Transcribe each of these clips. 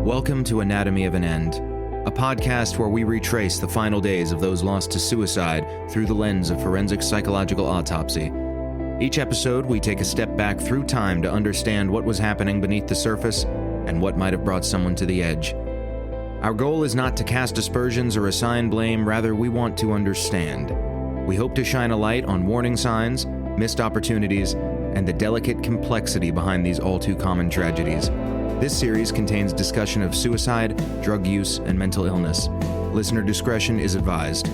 Welcome to Anatomy of an End, a podcast where we retrace the final days of those lost to suicide through the lens of forensic psychological autopsy. Each episode, we take a step back through time to understand what was happening beneath the surface and what might have brought someone to the edge. Our goal is not to cast aspersions or assign blame, rather we want to understand. We hope to shine a light on warning signs, missed opportunities, and the delicate complexity behind these all-too-common tragedies. This series contains discussion of suicide, drug use, and mental illness. Listener discretion is advised.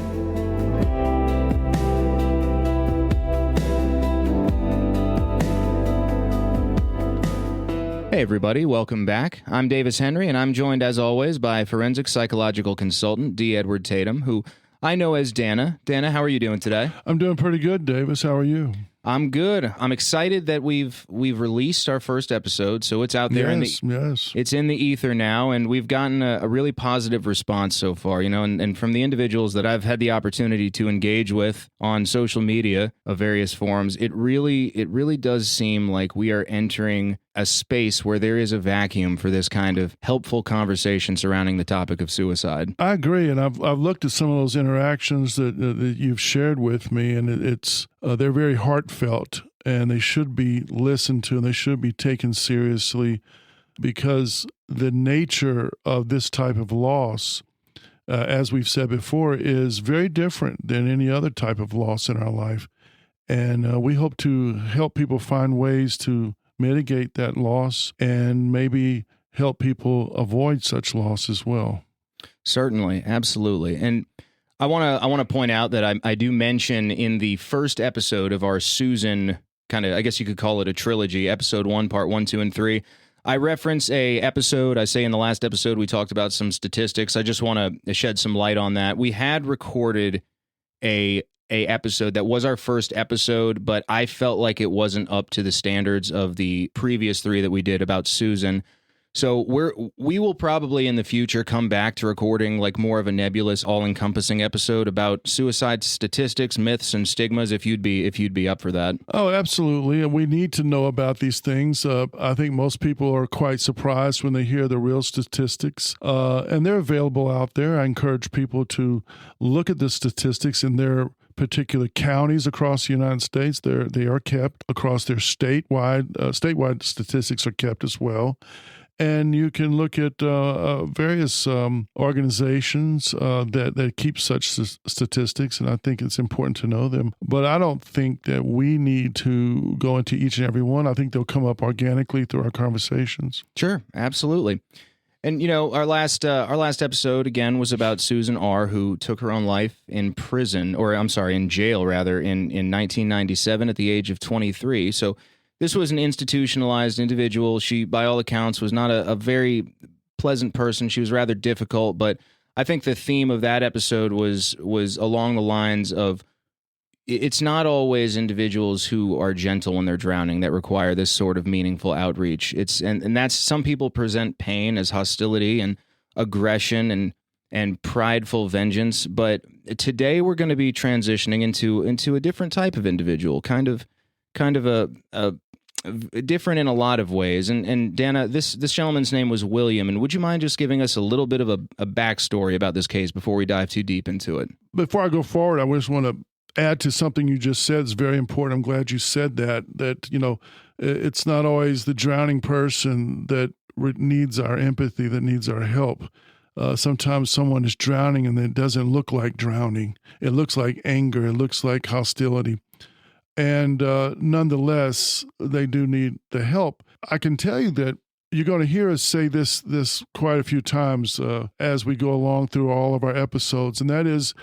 Hey everybody, welcome back. I'm Davis Henry, and I'm joined as always by forensic psychological consultant D. Edward Tatum, who I know as Dana. Dana, how are you doing today? I'm doing pretty good, Davis. How are you? I'm good. I'm excited that we've released our first episode, so it's out there. Yes. It's in the ether now, and we've gotten a really positive response so far. You know, and from the individuals that I've had the opportunity to engage with on social media of various forms, it really does seem like we are entering a space where there is a vacuum for this kind of helpful conversation surrounding the topic of suicide. I agree, and I've looked at some of those interactions that you've shared with me, and it's they're very heartfelt, and they should be listened to, and they should be taken seriously, because the nature of this type of loss, as we've said before, is very different than any other type of loss in our life, and we hope to help people find ways to mitigate that loss and maybe help people avoid such loss as well. Certainly, absolutely. And I want to point out that I do mention in the first episode of our Susan kind of, I guess you could call it a trilogy, episode 1, part 1, 2, and 3. I reference a episode, I say in the last episode we talked about some statistics. I just want to shed some light on that. We had recorded a episode that was our first episode, but I felt like it wasn't up to the standards of the previous 3 that we did about Susan. So we will probably in the future come back to recording like more of a nebulous, all-encompassing episode about suicide statistics, myths, and stigmas. If you'd be up for that. Oh, absolutely, and we need to know about these things. I think most people are quite surprised when they hear the real statistics, and they're available out there. I encourage people to look at the statistics in their particular counties across the United States. They are kept across their statewide statistics are kept as well. And you can look at various organizations that keep such statistics, and I think it's important to know them. But I don't think that we need to go into each and every one. I think they'll come up organically through our conversations. Sure, absolutely. And, you know, our last episode, again, was about Susan R., who took her own life in jail, rather, in 1997 at the age of 23. So this was an institutionalized individual. She, by all accounts, was not a very pleasant person. She was rather difficult, but I think the theme of that episode was along the lines of it's not always individuals who are gentle when they're drowning that require this sort of meaningful outreach. And that's, some people present pain as hostility and aggression and prideful vengeance, but today we're going to be transitioning into a different type of individual, kind of a different in a lot of ways. And Dana, this gentleman's name was William, and would you mind just giving us a little bit of a backstory about this case before we dive too deep into it? Before I go forward, I just want to add to something you just said. It's very important. I'm glad you said that, you know, it's not always the drowning person that needs our empathy, that needs our help. Sometimes someone is drowning and it doesn't look like drowning. It looks like anger. It looks like hostility. And nonetheless, they do need the help. I can tell you that you're going to hear us say this quite a few times as we go along through all of our episodes, and that is,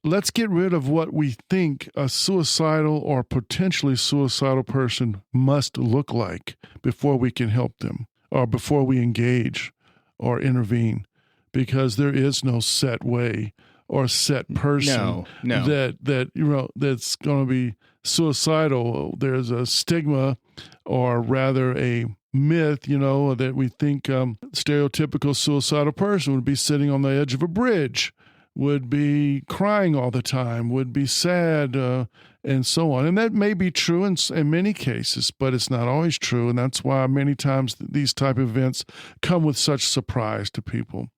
let's get rid of what we think a suicidal or potentially suicidal person must look like before we can help them or before we engage or intervene, because there is no set way or set person that you know that's going to be suicidal. There's a stigma, or rather a myth, you know, that we think stereotypical suicidal person would be sitting on the edge of a bridge, would be crying all the time, would be sad, and so on. And that may be true in many cases, but it's not always true. And that's why many times these type of events come with such surprise to people.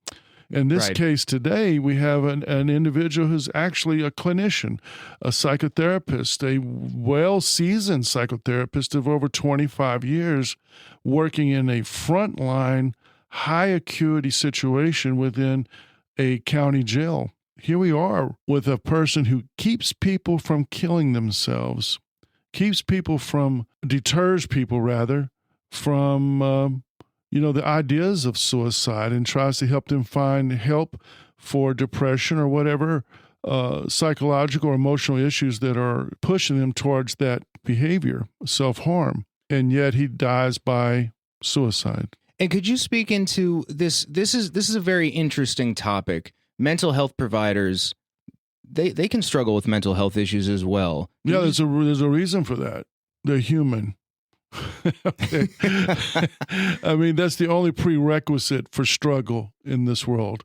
In this case today, we have an individual who's actually a clinician, a psychotherapist, a well-seasoned psychotherapist of over 25 years working in a frontline, high-acuity situation within a county jail. Here we are with a person who keeps people from killing themselves, deters people from the ideas of suicide, and tries to help them find help for depression or whatever psychological or emotional issues that are pushing them towards that behavior, self-harm. And yet he dies by suicide. And could you speak into this? This is a very interesting topic. Mental health providers, they can struggle with mental health issues as well. Yeah, there's a reason for that. They're human. I mean, that's the only prerequisite for struggle in this world.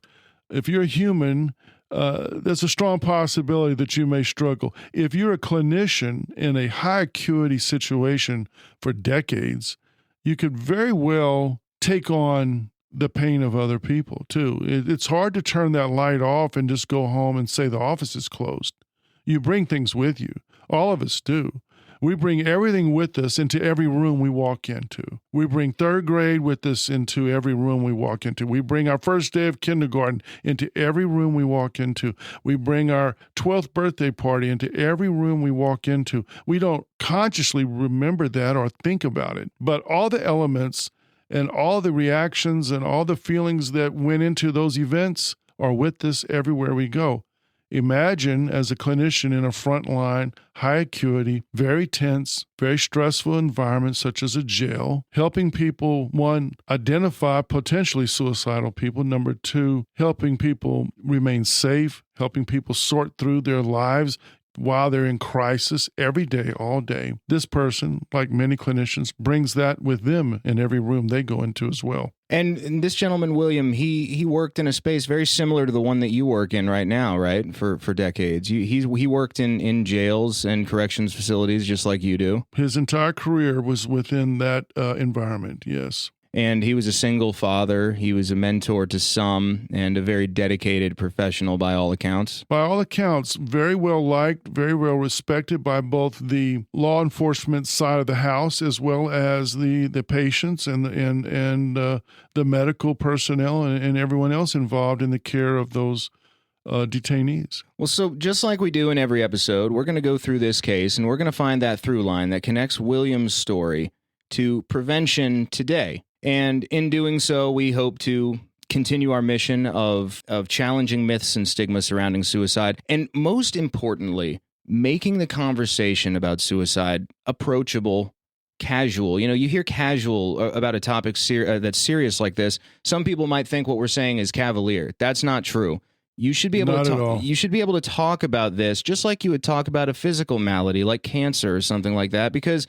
If you're human, there's a strong possibility that you may struggle. If you're a clinician in a high acuity situation for decades, you could very well take on the pain of other people too. It's hard to turn that light off and just go home and say the office is closed. You bring things with you. All of us do. We bring everything with us into every room we walk into. We bring third grade with us into every room we walk into. We bring our first day of kindergarten into every room we walk into. We bring our 12th birthday party into every room we walk into. We don't consciously remember that or think about it, but all the elements and all the reactions and all the feelings that went into those events are with us everywhere we go. Imagine as a clinician in a frontline, high acuity, very tense, very stressful environment such as a jail, helping people, one, identify potentially suicidal people, number two, helping people remain safe, helping people sort through their lives while they're in crisis every day, all day. This person, like many clinicians, brings that with them in every room they go into as well. And this gentleman, William, he worked in a space very similar to the one that you work in right now, right? For decades. He worked in jails and corrections facilities just like you do. His entire career was within that environment, yes. And he was a single father. He was a mentor to some and a very dedicated professional by all accounts. By all accounts, very well liked, very well respected by both the law enforcement side of the house as well as the patients and the medical personnel and everyone else involved in the care of those detainees. Well, so just like we do in every episode, we're going to go through this case and we're going to find that through line that connects William's story to prevention today. And in doing so, we hope to continue our mission of challenging myths and stigma surrounding suicide. And most importantly, making the conversation about suicide approachable, casual. You know, you hear casual about a topic that's serious like this. Some people might think what we're saying is cavalier. That's not true. You should be able to talk about this just like you would talk about a physical malady like cancer or something like that, because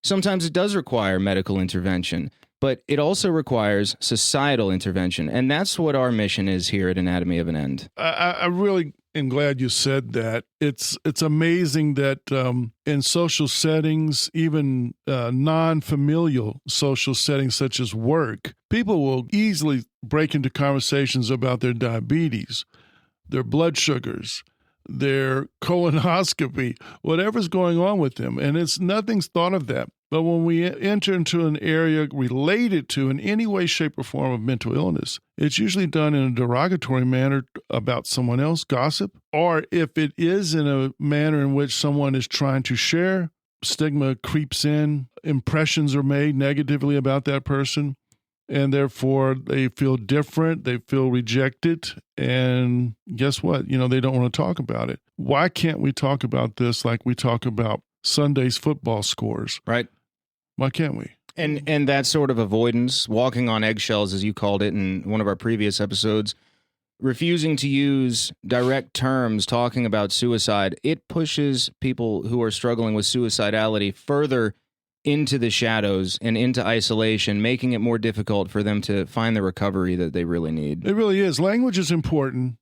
sometimes it does require medical intervention. But it also requires societal intervention. And that's what our mission is here at Anatomy of an End. I really am glad you said that. It's amazing that in social settings, even non-familial social settings such as work, people will easily break into conversations about their diabetes, their blood sugars, their colonoscopy, whatever's going on with them. And nothing's thought of that. But when we enter into an area related to in any way, shape, or form of mental illness, it's usually done in a derogatory manner about someone else, gossip, or if it is in a manner in which someone is trying to share, stigma creeps in, impressions are made negatively about that person, and therefore they feel different, they feel rejected, and guess what? They don't want to talk about it. Why can't we talk about this like we talk about Sunday's football scores? Right. Why can't we? And that sort of avoidance, walking on eggshells, as you called it in one of our previous episodes, refusing to use direct terms talking about suicide, it pushes people who are struggling with suicidality further into the shadows and into isolation, making it more difficult for them to find the recovery that they really need. It really is. Language is important.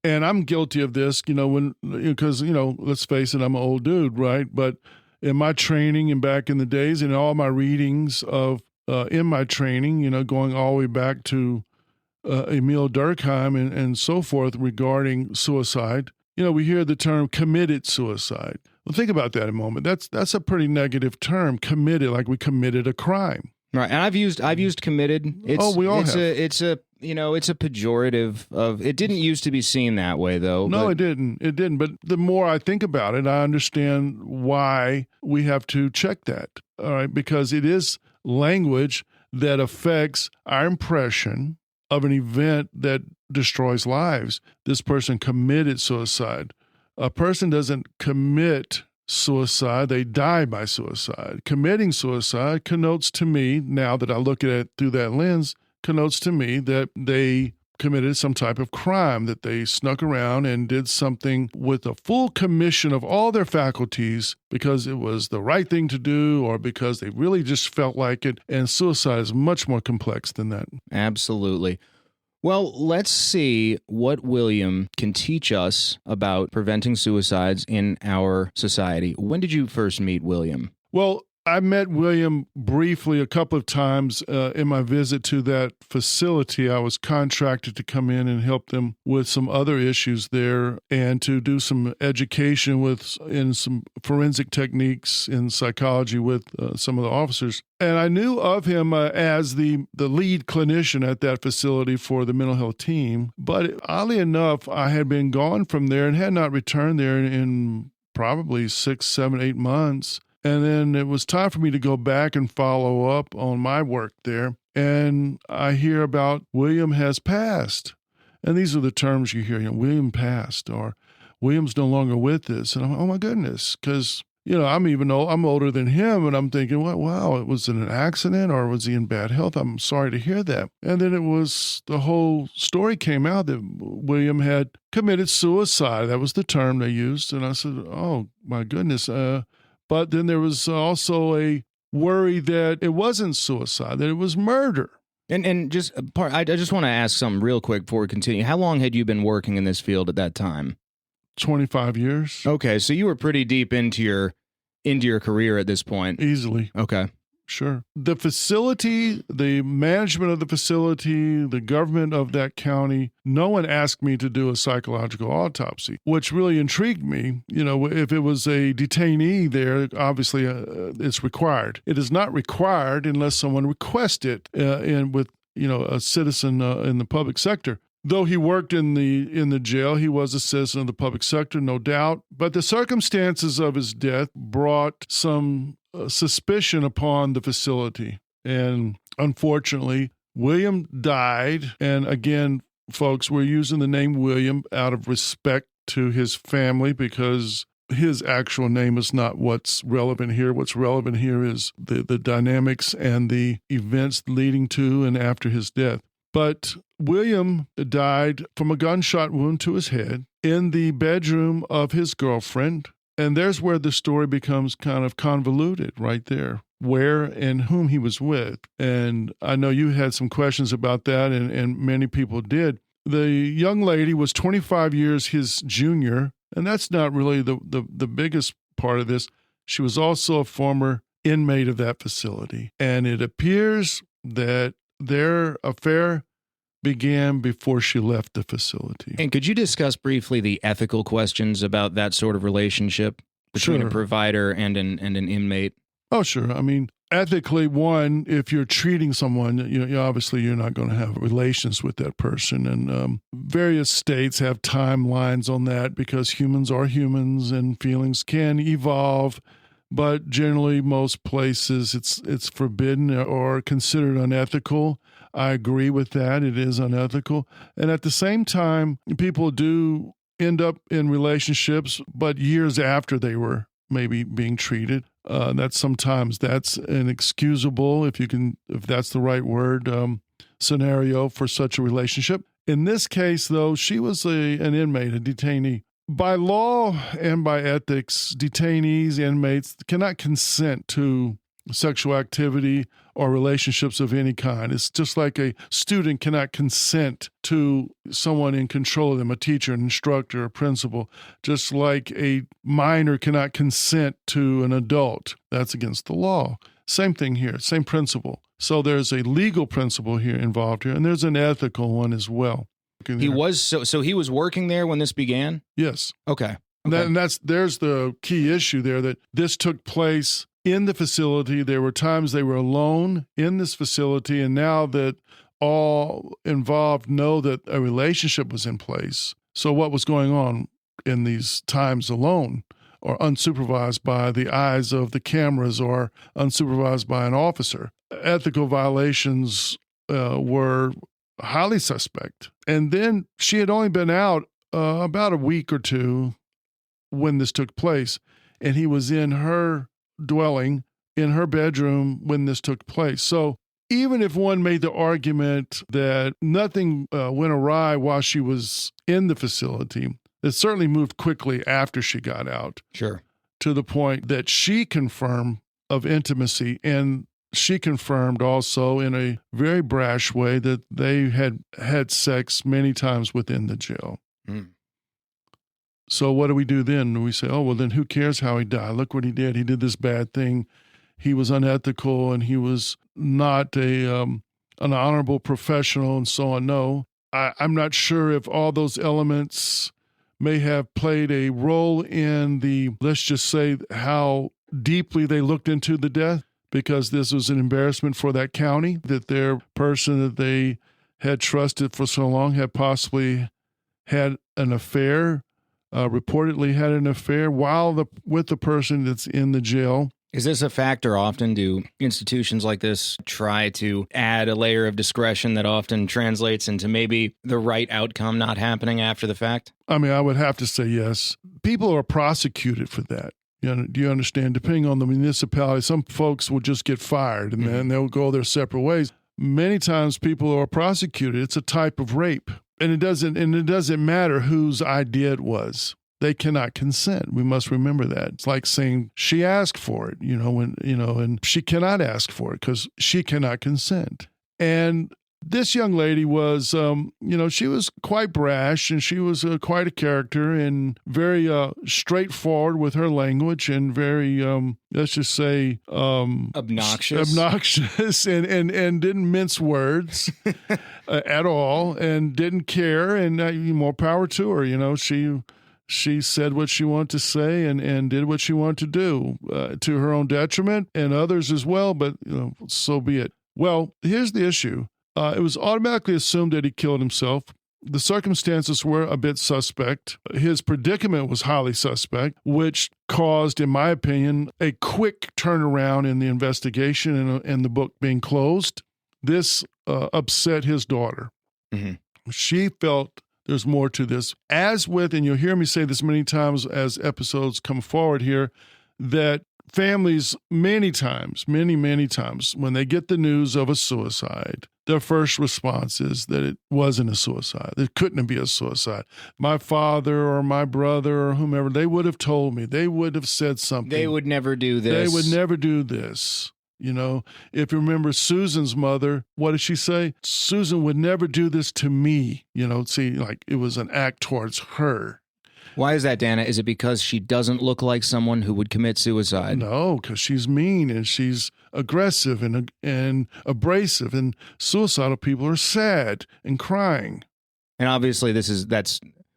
And I'm guilty of this, because, let's face it, I'm an old dude, right? But in my training and back in the days, and all my readings of in my training, going all the way back to Emil Durkheim and so forth regarding suicide, we hear the term committed suicide. Well, think about that a moment. That's a pretty negative term, committed, like we committed a crime. Right, and I've used committed. We all have. It's a pejorative of. It didn't used to be seen that way, though. No, it didn't. It didn't. But the more I think about it, I understand why we have to check that. All right, because it is language that affects our impression of an event that destroys lives. This person committed suicide. A person doesn't commit suicide, they die by suicide. Committing suicide connotes to me, now that I look at it through that lens, connotes to me that they committed some type of crime, that they snuck around and did something with a full commission of all their faculties because it was the right thing to do or because they really just felt like it. And suicide is much more complex than that. Absolutely. Well, let's see what William can teach us about preventing suicides in our society. When did you first meet William? Well, I met William briefly a couple of times in my visit to that facility. I was contracted to come in and help them with some other issues there and to do some education in some forensic techniques in psychology with some of the officers. And I knew of him as the lead clinician at that facility for the mental health team. But oddly enough, I had been gone from there and had not returned there in probably 6, 7, 8 months. And then it was time for me to go back and follow up on my work there. And I hear about William has passed. And these are the terms you hear, William passed or William's no longer with us. And I'm, oh my goodness, because, I'm older than him. And I'm thinking, well, wow, it was an accident or was he in bad health? I'm sorry to hear that. And then the whole story came out that William had committed suicide. That was the term they used. And I said, oh my goodness. But then there was also a worry that it wasn't suicide, that it was murder. And I just want to ask something real quick before we continue. How long had you been working in this field at that time? 25 years. Okay, so you were pretty deep into your career at this point. Easily. Okay. Sure. The facility, the management of the facility, the government of that county, no one asked me to do a psychological autopsy, which really intrigued me. If it was a detainee there, obviously it's required. It is not required unless someone requests it with a citizen in the public sector. Though he worked in the jail, he was a citizen of the public sector, no doubt. But the circumstances of his death brought some suspicion upon the facility. And unfortunately, William died. And again, folks, we're using the name William out of respect to his family because his actual name is not what's relevant here. What's relevant here is the dynamics and the events leading to and after his death. But William died from a gunshot wound to his head in the bedroom of his girlfriend. And there's where the story becomes kind of convoluted right there, where and whom he was with. And I know you had some questions about that, and many people did. The young lady was 25 years his junior, and that's not really the biggest part of this. She was also a former inmate of that facility. And it appears that their affair began before she left the facility. And could you discuss briefly the ethical questions about that sort of relationship between a provider and an inmate? Oh, sure. I mean, ethically, one, if you're treating someone, obviously you're not going to have relations with that person. And various states have timelines on that because humans are humans and feelings can evolve. But generally, most places, it's forbidden or considered unethical. I agree with that. It is unethical. And at the same time, people do end up in relationships, but years after they were maybe being treated. Sometimes that's inexcusable, if that's the right word, scenario for such a relationship. In this case, though, she was an inmate, a detainee. By law and by ethics, detainees, inmates cannot consent to sexual activity or relationships of any kind. It's just like a student cannot consent to someone in control of them, a teacher, an instructor, a principal, just like a minor cannot consent to an adult. That's against the law. Same thing here, same principle. So there's a legal principle here involved here, and there's an ethical one as well. He was working there when this began? Yes. Okay. And there's the key issue there, that this took place in the facility. There were times they were alone in this facility, and now that all involved know that a relationship was in place. So what was going on in these times alone or unsupervised by the eyes of the cameras or unsupervised by an officer? Ethical violations were highly suspect. And then she had only been out about a week or two when this took place, and he was in her dwelling, in her bedroom when this took place. So even if one made the argument that nothing went awry while she was in the facility, it certainly moved quickly after she got out. Sure. To the point that she confirmed of intimacy, and she confirmed also in a very brash way that they had had sex many times within the jail. Mm. So what do we do then? We say, oh, well, then who cares how he died? Look what he did. He did this bad thing. He was unethical, and he was not an honorable professional, and so on. No, I'm not sure if all those elements may have played a role in the, let's just say, how deeply they looked into the death, because this was an embarrassment for that county, that their person that they had trusted for so long had possibly had an affair, reportedly had an affair with the person that's in the jail. Is this a factor often? Do institutions like this try to add a layer of discretion that often translates into maybe the right outcome not happening after the fact? I mean, I would have to say yes. People are prosecuted for that. Do you understand? Depending on the municipality, some folks will just get fired and then they'll go their separate ways. Many times people are prosecuted. It's a type of rape. And it doesn't matter whose idea it was. They cannot consent. We must remember that. It's like saying she asked for it, and she cannot ask for it because she cannot consent. And this young lady was, she was quite brash, and she was quite a character and very straightforward with her language and very, let's just say, obnoxious, and didn't mince words at all, and didn't care. And more power to her. She said what she wanted to say and did what she wanted to do to her own detriment and others as well. But so be it. Well, here's the issue. It was automatically assumed that he killed himself. The circumstances were a bit suspect. His predicament was highly suspect, which caused, in my opinion, a quick turnaround in the investigation and the book being closed. This upset his daughter. Mm-hmm. She felt there's more to this. As with, and you'll hear me say this many times as episodes come forward here, that families many times, when they get the news of a suicide, their first response is that it wasn't a suicide. It couldn't be a suicide. My father or my brother or whomever, they would have told me. They would have said something. They would never do this. They would never do this. If you remember Susan's mother, what did she say? Susan would never do this to me. Like it was an act towards her. Why is that, Dana? Is it because she doesn't look like someone who would commit suicide? No, because she's mean and she's aggressive and abrasive, and suicidal people are sad and crying. And obviously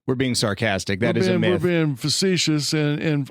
we're being sarcastic. That is a myth. We're being facetious and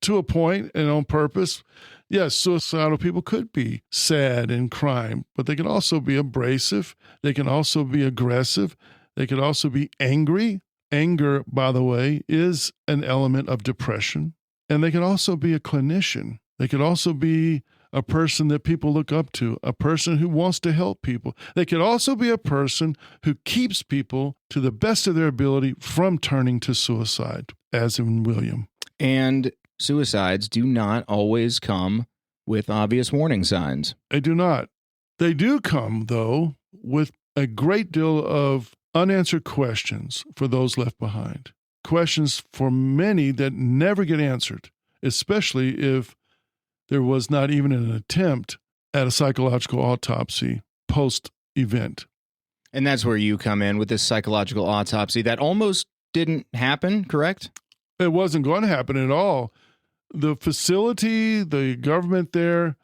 to a point and on purpose. Yes, suicidal people could be sad and crying, but they can also be abrasive. They can also be aggressive. They could also be angry. Anger, by the way, is an element of depression. And they can also be a clinician. They could also be a person that people look up to, a person who wants to help people. They could also be a person who keeps people, to the best of their ability, from turning to suicide, as in William. And suicides do not always come with obvious warning signs. They do not. They do come, though, with a great deal of unanswered questions for those left behind. Questions for many that never get answered, especially if there was not even an attempt at a psychological autopsy post-event. And that's where you come in with this psychological autopsy that almost didn't happen, correct? It wasn't going to happen at all. The facility, the government there,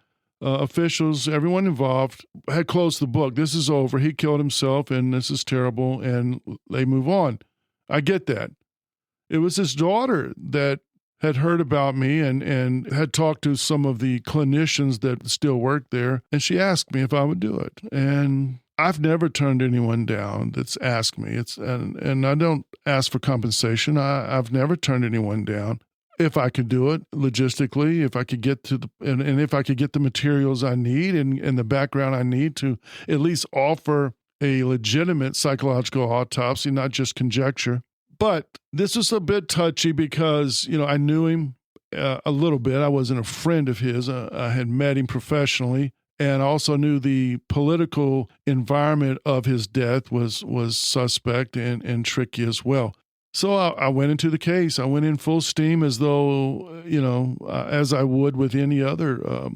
officials, everyone involved had closed the book. This is over. He killed himself, and this is terrible, and they move on. I get that. It was his daughter that had heard about me and had talked to some of the clinicians that still work there, and she asked me if I would do it. And I've never turned anyone down that's asked me. And I don't ask for compensation. I've never turned anyone down. If I could do it logistically, if I could get to and if I could get the materials I need and the background I need to at least offer a legitimate psychological autopsy, not just conjecture. But this was a bit touchy because, I knew him a little bit. I wasn't a friend of his. I had met him professionally and also knew the political environment of his death was suspect and tricky as well. So I went into the case. I went in full steam as though, as I would with any other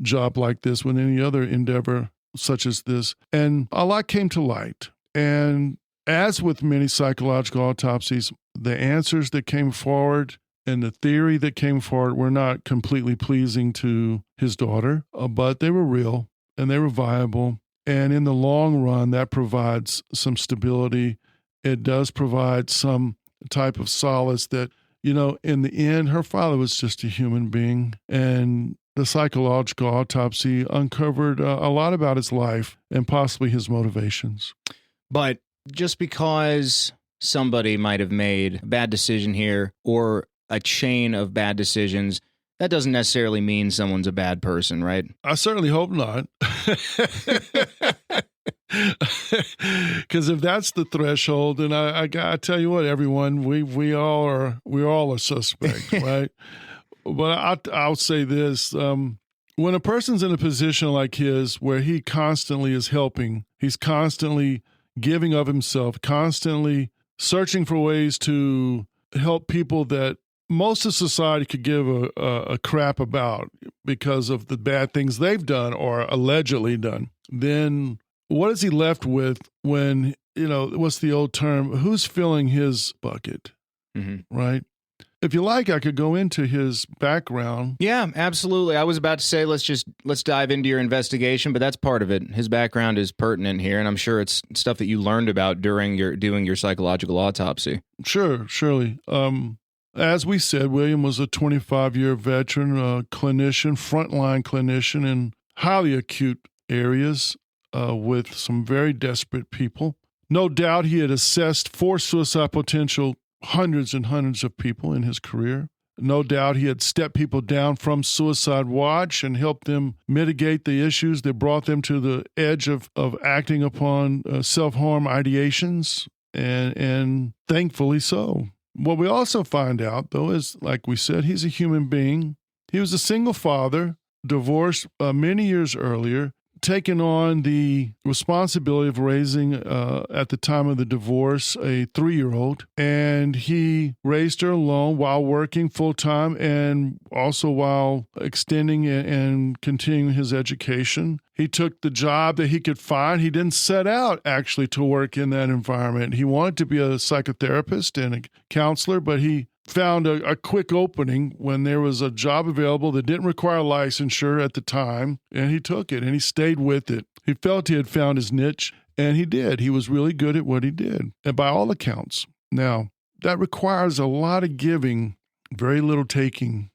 job like this, with any other endeavor such as this. And a lot came to light. And as with many psychological autopsies, the answers that came forward and the theory that came forward were not completely pleasing to his daughter, but they were real and they were viable. And in the long run, that provides some stability. It does provide some type of solace that, in the end, her father was just a human being. And the psychological autopsy uncovered a lot about his life and possibly his motivations. But just because somebody might have made a bad decision here or a chain of bad decisions, that doesn't necessarily mean someone's a bad person, right? I certainly hope not. Because if that's the threshold, then I tell you what, everyone, we all are suspect, right? But I'll say this: when a person's in a position like his, where he constantly is helping, he's constantly giving of himself, constantly searching for ways to help people that most of society could give a crap about because of the bad things they've done or allegedly done, then what is he left with when, what's the old term? Who's filling his bucket, right? If you like, I could go into his background. Yeah, absolutely. I was about to say, let's dive into your investigation, but that's part of it. His background is pertinent here, and I'm sure it's stuff that you learned about during doing your psychological autopsy. Sure, surely. As we said, William was a 25-year veteran, clinician, frontline clinician in highly acute areas with some very desperate people. No doubt he had assessed for suicide potential hundreds and hundreds of people in his career. No doubt he had stepped people down from suicide watch and helped them mitigate the issues that brought them to the edge of acting upon self-harm ideations, and thankfully so. What we also find out, though, is, like we said, he's a human being. He was a single father, divorced many years earlier, taken on the responsibility of raising, at the time of the divorce, a 3-year-old. And he raised her alone while working full-time and also while extending and continuing his education. He took the job that he could find. He didn't set out, actually, to work in that environment. He wanted to be a psychotherapist and a counselor, but he found a quick opening when there was a job available that didn't require licensure at the time, and he took it, and he stayed with it. He felt he had found his niche, and he did. He was really good at what he did, and by all accounts. Now, that requires a lot of giving, very little taking.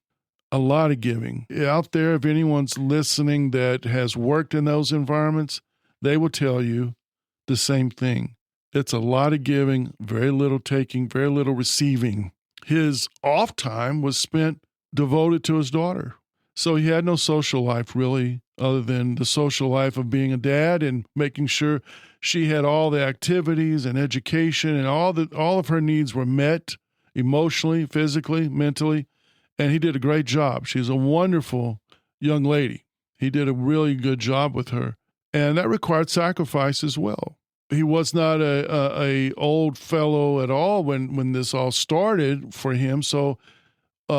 A lot of giving. Out there, if anyone's listening that has worked in those environments, they will tell you the same thing. It's a lot of giving, very little taking, very little receiving. His off time was spent devoted to his daughter. So he had no social life, really, other than the social life of being a dad and making sure she had all the activities and education and all of her needs were met emotionally, physically, mentally. And he did a great job. She's a wonderful young lady. He did a really good job with her. And that required sacrifice as well. He was not a old fellow at all when this all started for him. So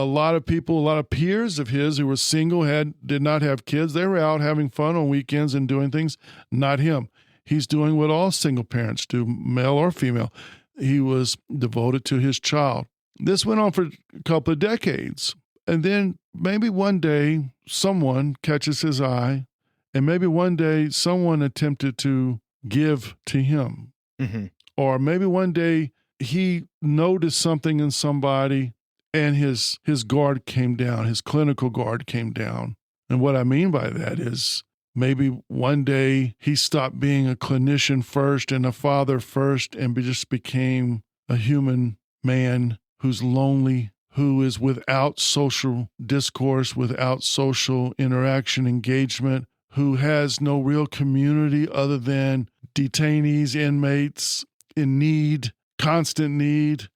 a lot of people, a lot of peers of his who were single, did not have kids. They were out having fun on weekends and doing things. Not him. He's doing what all single parents do, male or female. He was devoted to his child. This went on for a couple of decades. And then maybe one day someone catches his eye, and maybe one day someone attempted to give to him. Mm-hmm. Or maybe one day he noticed something in somebody and his guard came down, his clinical guard came down. And what I mean by that is maybe one day he stopped being a clinician first and a father first and just became a human man who's lonely, who is without social discourse, without social interaction, engagement, who has no real community other than detainees, inmates in need, constant need,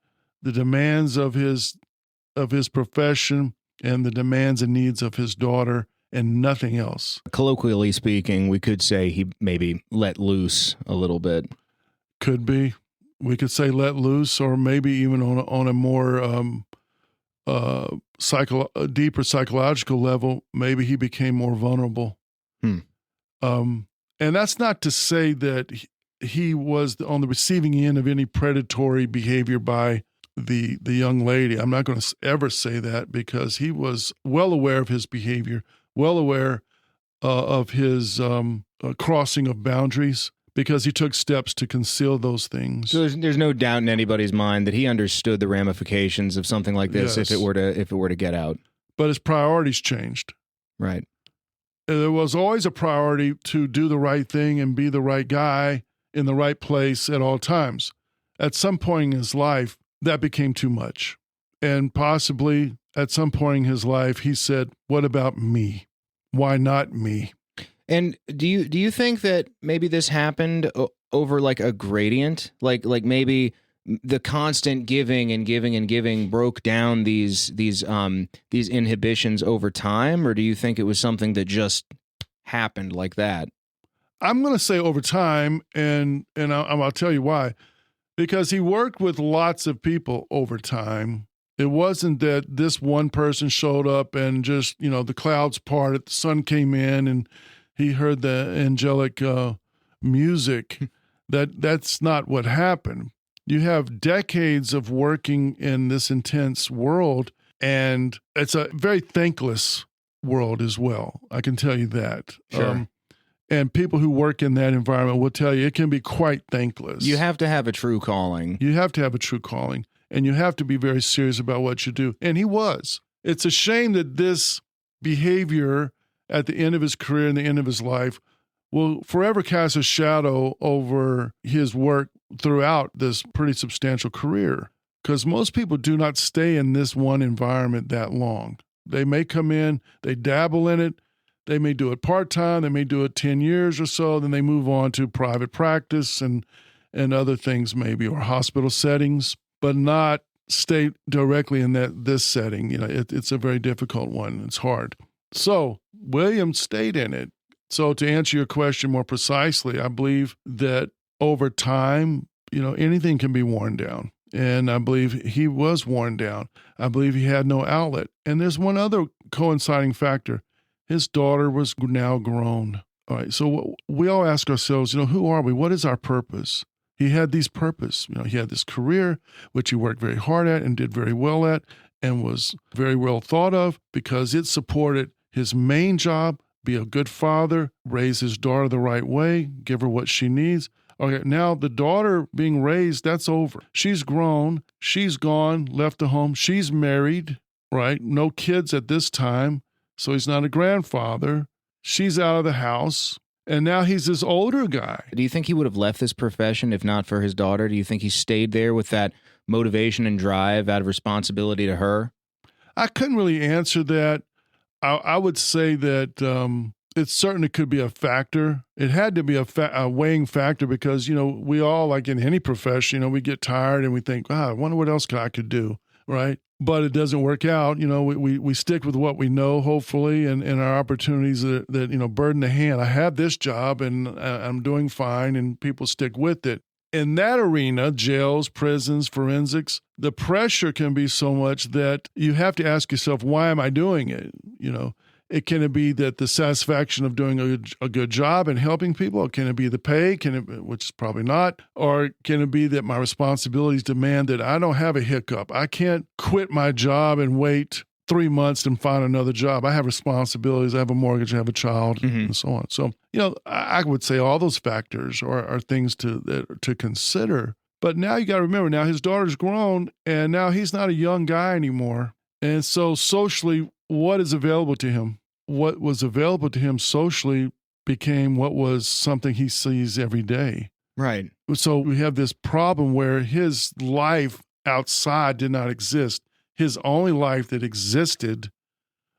the demands of his profession and the demands and needs of his daughter, and nothing else. Colloquially speaking, we could say he maybe let loose a little bit. Could be. We could say let loose, or maybe even on a more deeper psychological level, maybe he became more vulnerable. And that's not to say that he was on the receiving end of any predatory behavior by the young lady. I'm not going to ever say that, because he was well aware of his behavior, well aware of his crossing of boundaries, because he took steps to conceal those things. So there's no doubt in anybody's mind that he understood the ramifications of something like this. Yes. if it were to get out. But his priorities changed. Right. There was always a priority to do the right thing and be the right guy in the right place at all times. At some point in his life, that became too much. And possibly at some point in his life, he said, what about me? Why not me? And do you think that maybe this happened over like a gradient? Like maybe the constant giving and giving and giving broke down these inhibitions over time, or do you think it was something that just happened like that? I'm going to say over time, and I'll tell you why. Because he worked with lots of people over time. It wasn't that this one person showed up and just, the clouds parted, the sun came in, and he heard the angelic music. That's not what happened. You have decades of working in this intense world, and it's a very thankless world as well. I can tell you that. Sure. And people who work in that environment will tell you it can be quite thankless. You have to have a true calling. You have to have a true calling, and you have to be very serious about what you do. And he was. It's a shame that this behavior at the end of his career and the end of his life will forever cast a shadow over his work throughout this pretty substantial career, because most people do not stay in this one environment that long. They may come in, they dabble in it, they may do it part-time, they may do it 10 years or so, then they move on to private practice and other things maybe, or hospital settings, but not stay directly in this setting. It's a very difficult one. It's hard. So William stayed in it. So to answer your question more precisely, I believe that over time, anything can be worn down. And I believe he was worn down. I believe he had no outlet. And there's one other coinciding factor. His daughter was now grown. All right, so we all ask ourselves, who are we? What is our purpose? He had these purpose. He had this career, which he worked very hard at and did very well at, and was very well thought of because it supported his main job, be a good father, raise his daughter the right way, give her what she needs. Okay, now the daughter being raised, that's over. She's grown, she's gone, left the home, she's married, right? No kids at this time, so he's not a grandfather. She's out of the house, and now he's this older guy. Do you think he would have left this profession if not for his daughter? Do you think he stayed there with that motivation and drive out of responsibility to her? I couldn't really answer that. I would say that it certainly could be a factor. It had to be a weighing factor because, we all, like in any profession, we get tired and we think, I wonder what else I could do, right? But it doesn't work out. We stick with what we know, hopefully, and our opportunities that burden the hand. I have this job and I'm doing fine, and people stick with it. in that arena, jails, prisons, forensics, the pressure can be so much that you have to ask yourself, why am I doing it? It can it be that the satisfaction of doing a good job and helping people? Can it be the pay? Which is probably not. Or can it be that my responsibilities demand that I don't have a hiccup? I can't quit my job and wait 3 months and find another job. I have responsibilities. I have a mortgage. I have a child, and so on. So, I would say all those factors are things to consider. But now you got to remember, now his daughter's grown, and now he's not a young guy anymore. And so socially, what is available to him? What was available to him socially became what was something he sees every day. Right. So we have this problem where his life outside did not exist. His only life that existed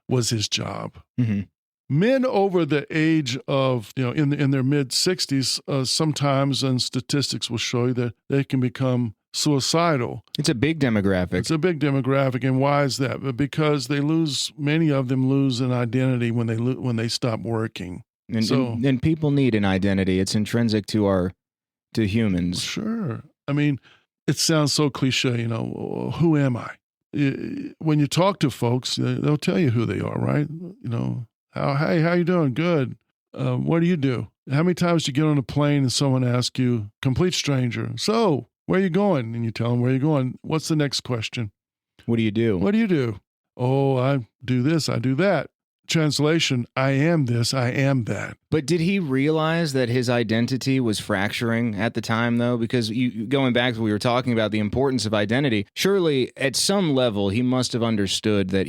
was his job. Mm-hmm. Men over the age of, in their mid-60s, sometimes, and statistics will show you that they can become suicidal. It's a big demographic. It's a big demographic. And why is that? Because many of them lose an identity when they stop working. And people need an identity. It's intrinsic to humans. Sure. I mean, it sounds so cliche, who am I? When you talk to folks, they'll tell you who they are, right? Hey, how you doing? Good. What do you do? How many times do you get on a plane and someone asks you, complete stranger, so where are you going? And you tell them where you're going. What's the next question? What do you do? What do you do? Oh, I do this, I do that. Translation, I am this, I am that. But did he realize that his identity was fracturing at the time, though? Because going back to what we were talking about, the importance of identity, surely at some level he must have understood that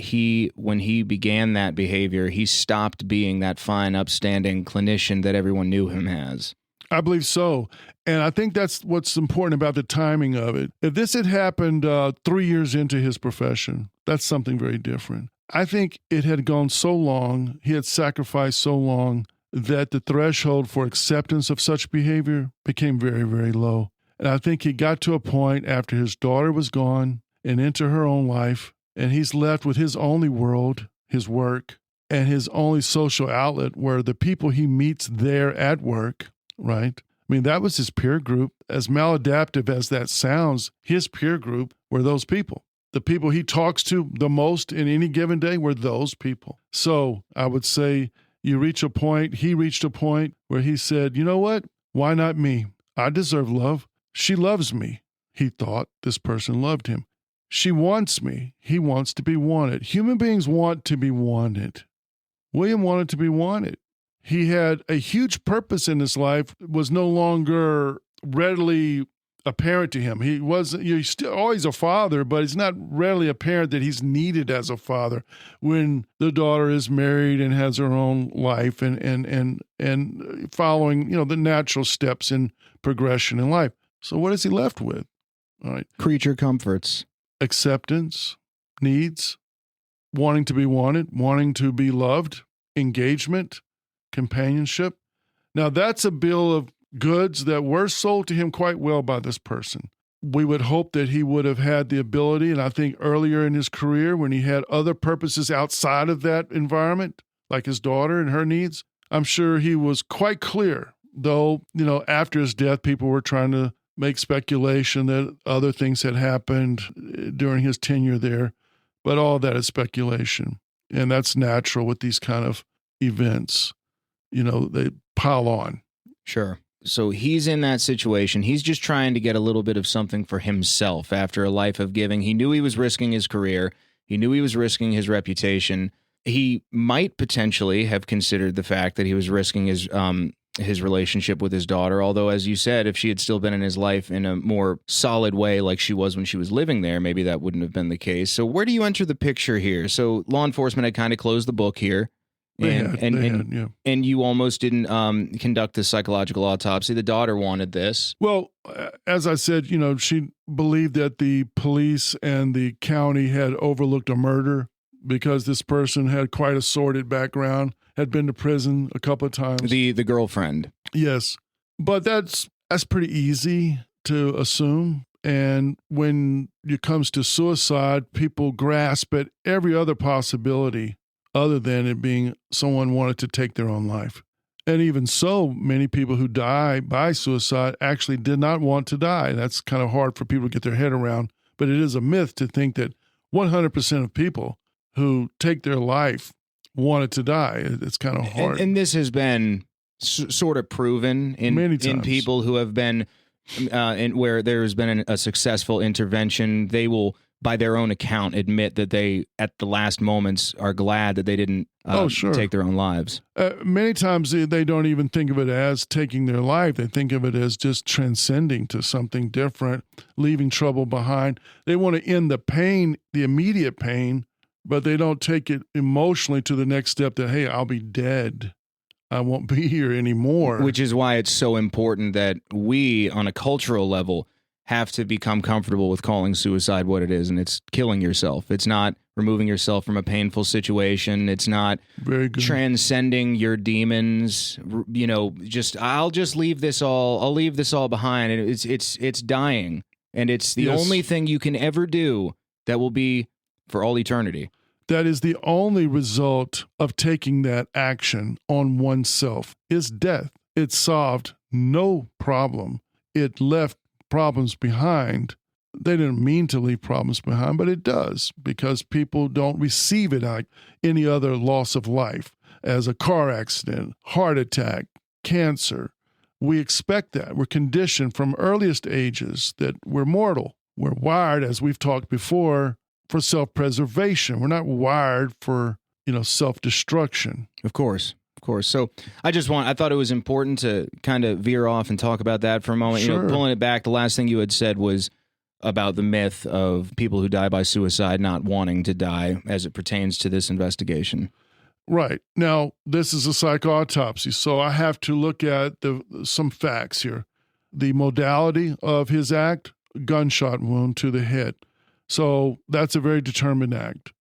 when he began that behavior, he stopped being that fine, upstanding clinician that everyone knew him as. I believe so. And I think that's what's important about the timing of it. If this had happened 3 years into his profession, that's something very different. I think it had gone so long, he had sacrificed so long, that the threshold for acceptance of such behavior became very, very low. And I think he got to a point after his daughter was gone and into her own life, and he's left with his only world, his work, and his only social outlet where the people he meets there at work, right? I mean, that was his peer group. As maladaptive as that sounds, his peer group were those people. The people he talks to the most in any given day were those people. So I would say he reached a point where he said, you know what? Why not me? I deserve love. She loves me. He thought this person loved him. She wants me. He wants to be wanted. Human beings want to be wanted. William wanted to be wanted. He had a huge purpose in his life, was no longer readily apparent to him. He's still always a father, but it's not readily apparent that he's needed as a father when the daughter is married and has her own life and following, the natural steps in progression in life. So what is he left with? All right. Creature comforts. Acceptance, needs, wanting to be wanted, wanting to be loved, engagement, companionship. Now that's a bill of goods that were sold to him quite well by this person. We would hope that he would have had the ability, and I think earlier in his career when he had other purposes outside of that environment, like his daughter and her needs, I'm sure he was quite clear, though, after his death, people were trying to make speculation that other things had happened during his tenure there, but all that is speculation. And that's natural with these kind of events. They pile on. Sure. So he's in that situation. He's just trying to get a little bit of something for himself after a life of giving. He knew he was risking his career. He knew he was risking his reputation. He might potentially have considered the fact that he was risking his relationship with his daughter. Although, as you said, if she had still been in his life in a more solid way like she was when she was living there, maybe that wouldn't have been the case. So where do you enter the picture here? So law enforcement had kind of closed the book here. And you almost didn't conduct the psychological autopsy. The daughter wanted this. Well, as I said, she believed that the police and the county had overlooked a murder because this person had quite a sordid background, had been to prison a couple of times. The girlfriend. Yes. But that's pretty easy to assume. And when it comes to suicide, people grasp at every other possibility other than it being someone wanted to take their own life. And even so, many people who die by suicide actually did not want to die. That's kind of hard for people to get their head around. But it is a myth to think that 100% of people who take their life wanted to die. It's kind of hard. And this has been sort of proven in people who have been, where there's been a successful intervention. They will, by their own account, admit that they, at the last moments, are glad that they didn't take their own lives. Many times they don't even think of it as taking their life. They think of it as just transcending to something different, leaving trouble behind. They want to end the pain, the immediate pain, but they don't take it emotionally to the next step that, hey, I'll be dead. I won't be here anymore. Which is why it's so important that we, on a cultural level, have to become comfortable with calling suicide what it is, and it's killing yourself. It's not removing yourself from a painful situation. It's not transcending your demons. You know, I'll just leave this all. I'll leave this all behind. And it's dying, and it's the only thing you can ever do that will be for all eternity. That is the only result of taking that action on oneself is death. It solved no problem. It left problems behind. They didn't mean to leave problems behind, but it does, because people don't receive it like any other loss of life, as a car accident, heart attack, cancer. We expect that. We're conditioned from earliest ages that we're mortal. We're wired, as we've talked before, for self-preservation. We're not wired for, self-destruction. Of course. So I thought it was important to kind of veer off and talk about that for a moment. Sure. Pulling it back, the last thing you had said was about the myth of people who die by suicide not wanting to die as it pertains to this investigation. Right. Now, this is a psychoautopsy, so I have to look at some facts here. The modality of his act, gunshot wound to the head. So that's a very determined act.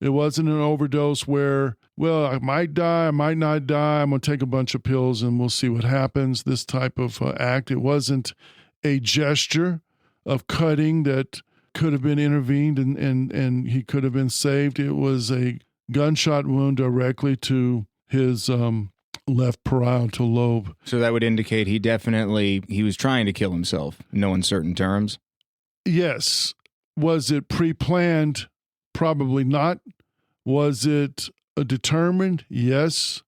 It wasn't an overdose where, well, I might die, I might not die, I'm going to take a bunch of pills and we'll see what happens, this type of act. It wasn't a gesture of cutting that could have been intervened and he could have been saved. It was a gunshot wound directly to his left parietal lobe. So that would indicate he was trying to kill himself, in no uncertain terms? Yes. Was it pre-planned? Probably not. Was it determined? Yes.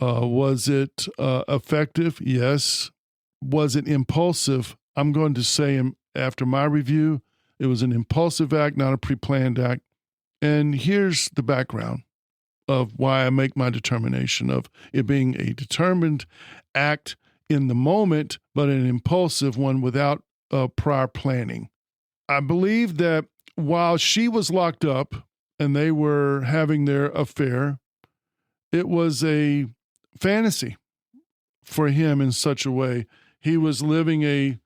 Was it effective? Yes. Was it impulsive? I'm going to say, after my review, it was an impulsive act, not a pre-planned act. And here's the background of why I make my determination of it being a determined act in the moment, but an impulsive one without prior planning. I believe that while she was locked up and they were having their affair, it was a fantasy for him in such a way. He was living a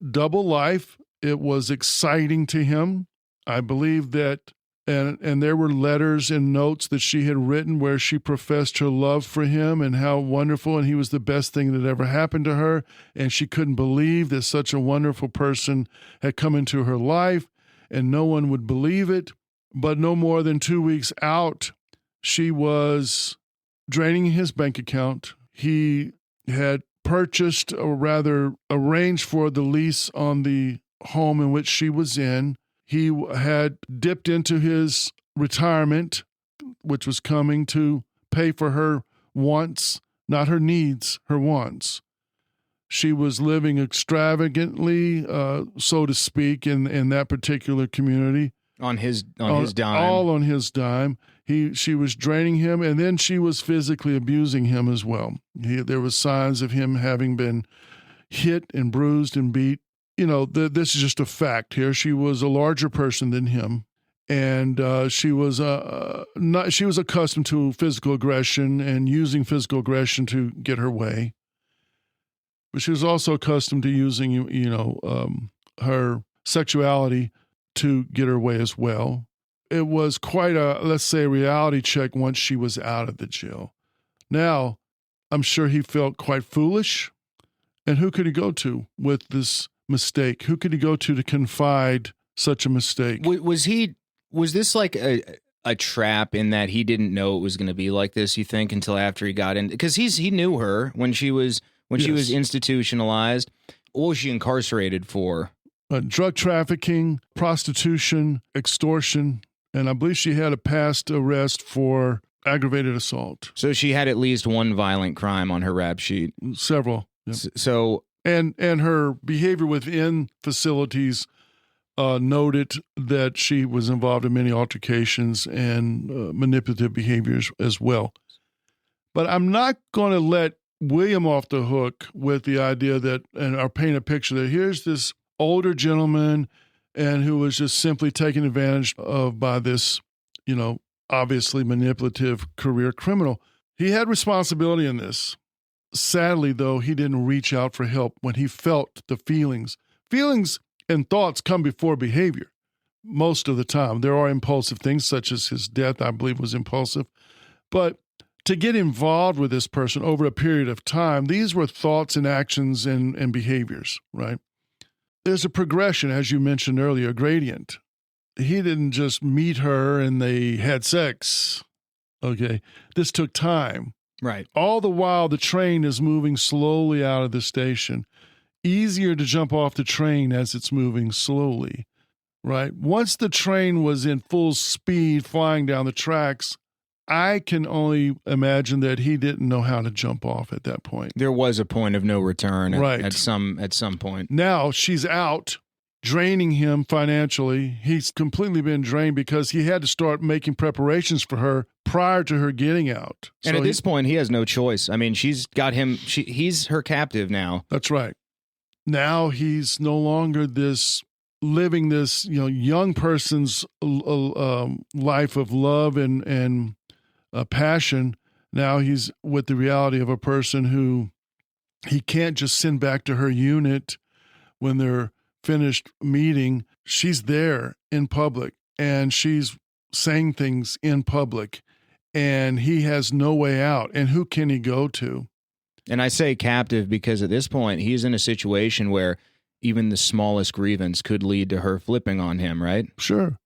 double life. It was exciting to him. I believe that, and there were letters and notes that she had written where she professed her love for him and how wonderful, and he was the best thing that ever happened to her. And she couldn't believe that such a wonderful person had come into her life, and no one would believe it. But no more than 2 weeks out, she was draining his bank account. He had purchased, or rather arranged for, the lease on the home in which she was in. He had dipped into his retirement, which was coming to pay for her wants, not her needs, her wants. She was living extravagantly, so to speak, in that particular community. On his dime. All on his dime. She was draining him, and then she was physically abusing him as well. There was signs of him having been hit and bruised and beat. This is just a fact here. She was a larger person than him, and she was accustomed to physical aggression and using physical aggression to get her way. But she was also accustomed to using, her sexuality to get her way as well. It was quite a, let's say, reality check once she was out of the jail. Now, I'm sure he felt quite foolish. And who could he go to with this mistake? Who could he go to confide such a mistake? Was this like a a trap in that he didn't know it was going to be like this, you think, until after he got in? Because he knew her when she was institutionalized. What was she incarcerated for? Drug trafficking, prostitution, extortion, and I believe she had a past arrest for aggravated assault. So she had at least one violent crime on her rap sheet. Several. Yep. So and her behavior within facilities noted that she was involved in many altercations and manipulative behaviors as well. But I'm not going to let William off the hook with the idea that, and I'll paint a picture that here's this older gentleman and who was just simply taken advantage of by this, obviously manipulative career criminal. He had responsibility in this. Sadly, though, he didn't reach out for help when he felt the feelings. Feelings and thoughts come before behavior most of the time. There are impulsive things, such as his death, I believe, was impulsive. But to get involved with this person over a period of time, these were thoughts and actions and behaviors, right? There's a progression, as you mentioned earlier, a gradient. He didn't just meet her and they had sex, okay? This took time. Right. All the while, the train is moving slowly out of the station. Easier to jump off the train as it's moving slowly, right? Once the train was in full speed flying down the tracks, I can only imagine that he didn't know how to jump off at that point. There was a point of no return right. at some point. Now she's out, draining him financially. He's completely been drained because he had to start making preparations for her prior to her getting out. And at this point, he has no choice. I mean, she's got him. He's her captive now. That's right. Now he's no longer living this, young person's life of love and passion. Now he's with the reality of a person who he can't just send back to her unit when they're finished meeting. She's there in public and she's saying things in public and he has no way out. And who can he go to? And I say captive because at this point he's in a situation where even the smallest grievance could lead to her flipping on him, right? Sure.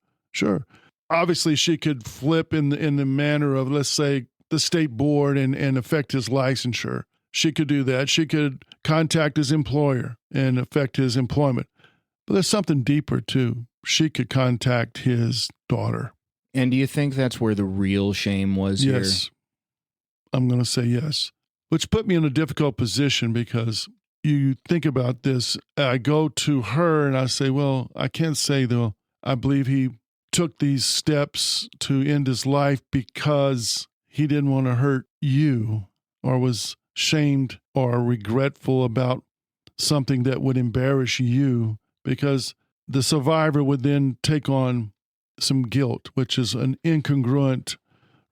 Obviously, she could flip in the manner of, let's say, the state board and affect his licensure. She could do that. She could contact his employer and affect his employment. But there's something deeper, too. She could contact his daughter. And do you think that's where the real shame was here? Yes. I'm going to say yes. Which put me in a difficult position because you think about this. I go to her and I say, well, I can't say, though, I believe he took these steps to end his life because he didn't want to hurt you or was shamed or regretful about something that would embarrass you, because the survivor would then take on some guilt, which is an incongruent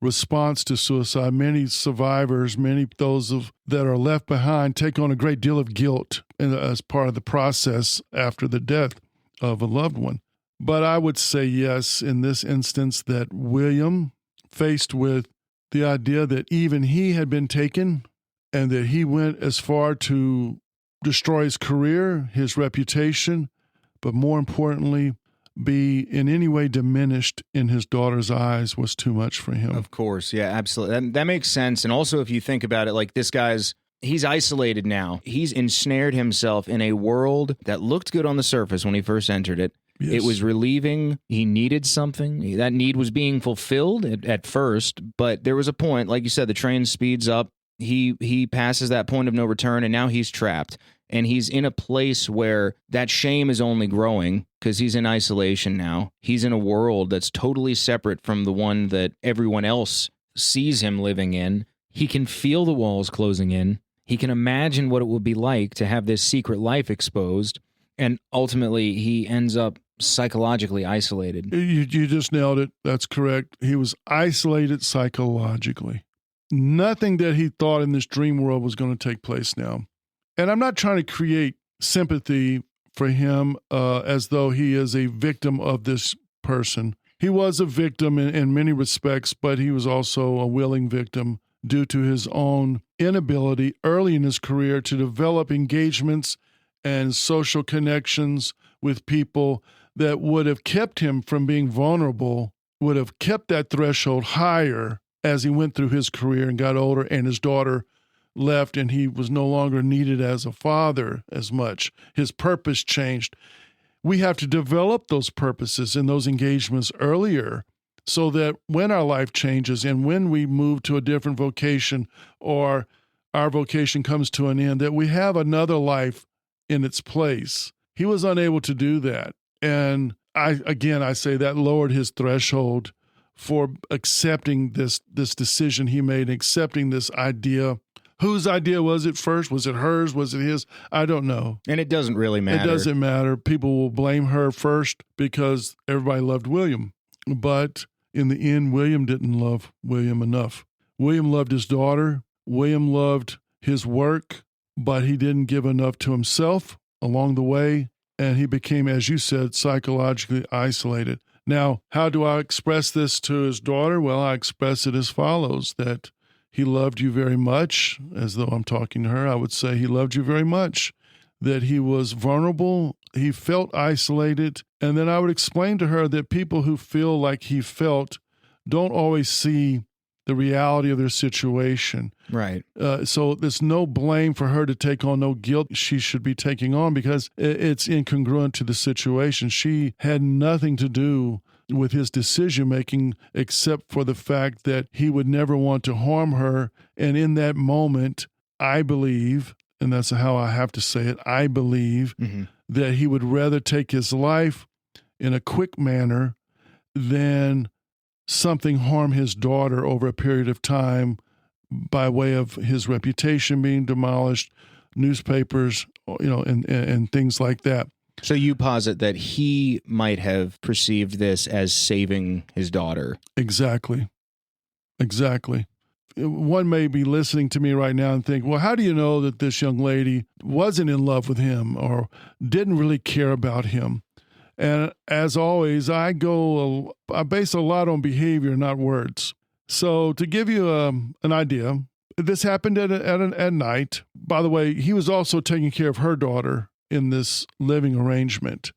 response to suicide. Many survivors, that are left behind, take on a great deal of guilt as part of the process after the death of a loved one. But I would say yes in this instance that William, faced with the idea that even he had been taken and that he went as far to destroy his career, his reputation, but more importantly, be in any way diminished in his daughter's eyes was too much for him. Of course. Yeah, absolutely. That makes sense. And also, if you think about it, like this he's isolated now. He's ensnared himself in a world that looked good on the surface when he first entered it. Yes. It was relieving. He needed something. That need was being fulfilled at first, but there was a point, like you said, the train speeds up. He passes that point of no return, and now he's trapped. And he's in a place where that shame is only growing because he's in isolation now. He's in a world that's totally separate from the one that everyone else sees him living in. He can feel the walls closing in. He can imagine what it will be like to have this secret life exposed. And ultimately, he ends up psychologically isolated. You just nailed it. That's correct. He was isolated psychologically. Nothing that he thought in this dream world was going to take place now. And I'm not trying to create sympathy for him as though he is a victim of this person. He was a victim in many respects, but he was also a willing victim due to his own inability early in his career to develop engagements and social connections with people that would have kept him from being vulnerable would have kept that threshold higher as he went through his career and got older and his daughter left and he was no longer needed as a father as much. His purpose changed. We have to develop those purposes and those engagements earlier so that when our life changes and when we move to a different vocation or our vocation comes to an end, that we have another life in its place. He was unable to do that. And I say that lowered his threshold for accepting this decision he made, accepting this idea. Whose idea was it first? Was it hers? Was it his? I don't know. And it doesn't really matter. It doesn't matter. People will blame her first because everybody loved William. But in the end, William didn't love William enough. William loved his daughter. William loved his work, but he didn't give enough to himself along the way. And he became, as you said, psychologically isolated. Now, how do I express this to his daughter? Well, I express it as follows, that he loved you very much, as though I'm talking to her. I would say he loved you very much, that he was vulnerable, he felt isolated. And then I would explain to her that people who feel like he felt don't always see the reality of their situation. Right. So there's no blame for her to take on, no guilt she should be taking on because it's incongruent to the situation. She had nothing to do with his decision-making except for the fact that he would never want to harm her. And in that moment, I believe, and that's how I have to say it, I believe that he would rather take his life in a quick manner than something harm his daughter over a period of time by way of his reputation being demolished, newspapers, and things like that. So you posit that he might have perceived this as saving his daughter. Exactly. One may be listening to me right now and think, well, how do you know that this young lady wasn't in love with him or didn't really care about him? And as always, I base a lot on behavior, not words. So to give you an idea, this happened at night. By the way, he was also taking care of her daughter in this living arrangement.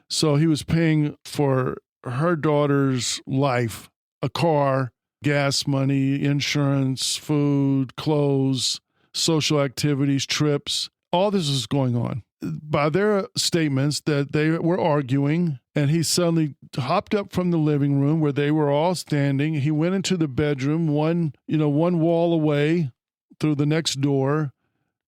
So he was paying for her daughter's life, a car, gas money, insurance, food, clothes, social activities, trips. All this was going on. By their statements that they were arguing, and he suddenly hopped up from the living room where they were all standing. He went into the bedroom, one wall away through the next door,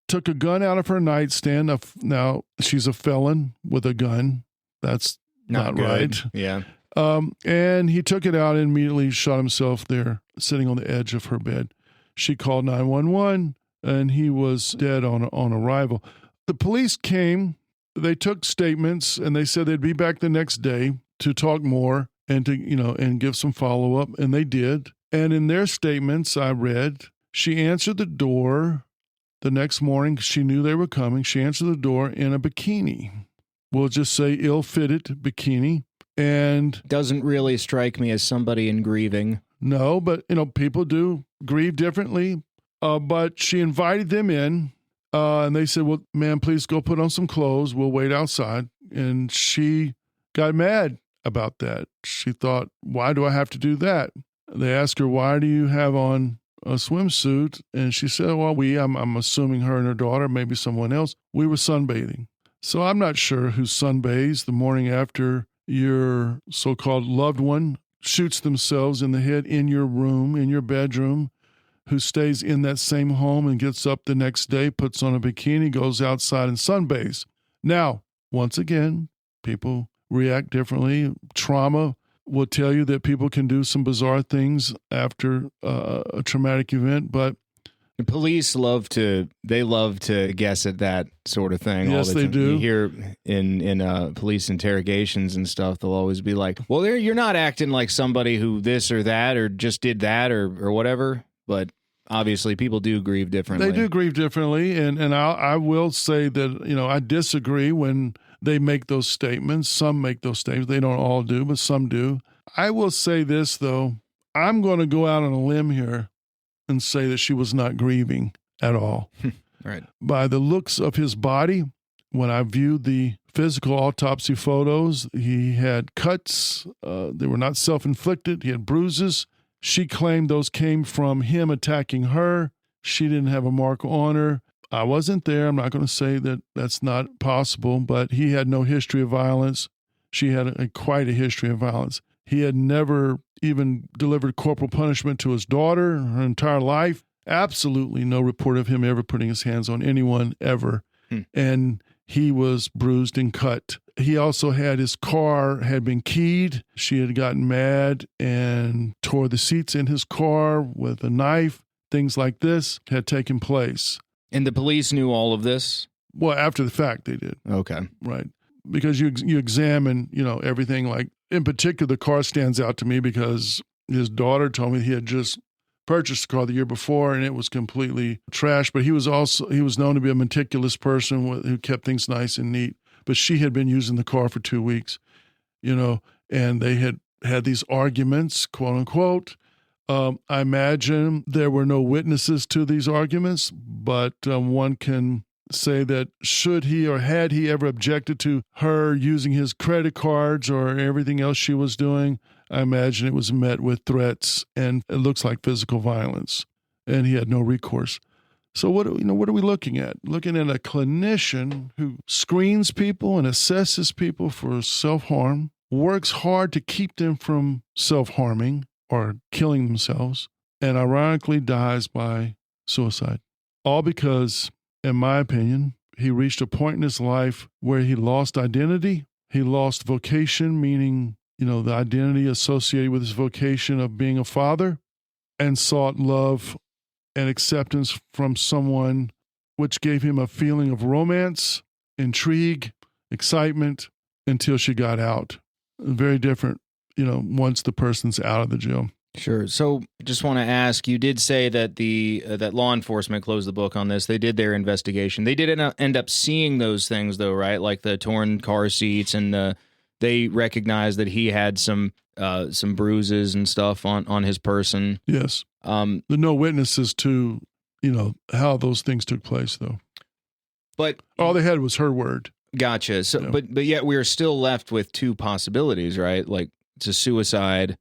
took a gun out of her nightstand. Now, she's a felon with a gun. That's not right. Yeah. And he took it out and immediately shot himself there, sitting on the edge of her bed. She called 911, and he was dead on arrival. The police came, they took statements, and they said they'd be back the next day to talk more and and give some follow-up, and they did. And in their statements, I read, she answered the door the next morning. She knew they were coming. She answered the door in a bikini. We'll just say ill-fitted bikini. And doesn't really strike me as somebody in grieving. No, but, people do grieve differently. But she invited them in. And they said, well, ma'am, please go put on some clothes. We'll wait outside. And she got mad about that. She thought, why do I have to do that? They asked her, why do you have on a swimsuit? And she said, well, I'm assuming her and her daughter, maybe someone else, we were sunbathing. So I'm not sure who sunbathes the morning after your so-called loved one shoots themselves in the head in your room, in your bedroom, who stays in that same home and gets up the next day, puts on a bikini, goes outside and sunbathes. Now, once again, people react differently. Trauma will tell you that people can do some bizarre things after a traumatic event, but the police love to guess at that sort of thing. Yes, all the they time. do. You hear in police interrogations and stuff, they'll always be like, well, you're not acting like somebody who this or that or just did that or whatever. But obviously, people do grieve differently. They do grieve differently, and I will say that I disagree when they make those statements. Some make those statements. They don't all do, but some do. I will say this though: I'm going to go out on a limb here and say that she was not grieving at all. Right. By the looks of his body, when I viewed the physical autopsy photos. He had cuts. They were not self-inflicted. He had bruises. She claimed those came from him attacking her. She didn't have a mark on her. I wasn't there. I'm not going to say that that's not possible, but he had no history of violence. She had quite a history of violence. He had never even delivered corporal punishment to his daughter her entire life. Absolutely no report of him ever putting his hands on anyone ever. And he was bruised and cut. He also had his car had been keyed. She had gotten mad and tore the seats in his car with a knife. Things like this had taken place. And the police knew all of this? Well, after the fact, they did. Okay. Right. Because you examine, everything. Like, in particular, the car stands out to me because his daughter told me he had just purchased a car the year before and it was completely trashed. But he was known to be a meticulous person who kept things nice and neat. But she had been using the car for 2 weeks, and they had these arguments, quote unquote. I imagine there were no witnesses to these arguments, but one can say that should he or had he ever objected to her using his credit cards or everything else she was doing, I imagine it was met with threats and it looks like physical violence, and he had no recourse. So what are we looking at? Looking at a clinician who screens people and assesses people for self-harm, works hard to keep them from self-harming or killing themselves, and ironically dies by suicide. All because, in my opinion, he reached a point in his life where he lost identity. He lost vocation, meaning, the identity associated with his vocation of being a father, and sought love and acceptance from someone, which gave him a feeling of romance, intrigue, excitement, until she got out. Very different, once the person's out of the jail. Sure. So just want to ask, you did say that that law enforcement closed the book on this. They did their investigation. They did end up seeing those things, though, right? Like the torn car seats, and they recognized that he had some bruises and stuff on his person. Yes. There are no witnesses to, how those things took place, though. But all they had was her word. Gotcha. So, but yet we are still left with two possibilities, right? Like it's a suicide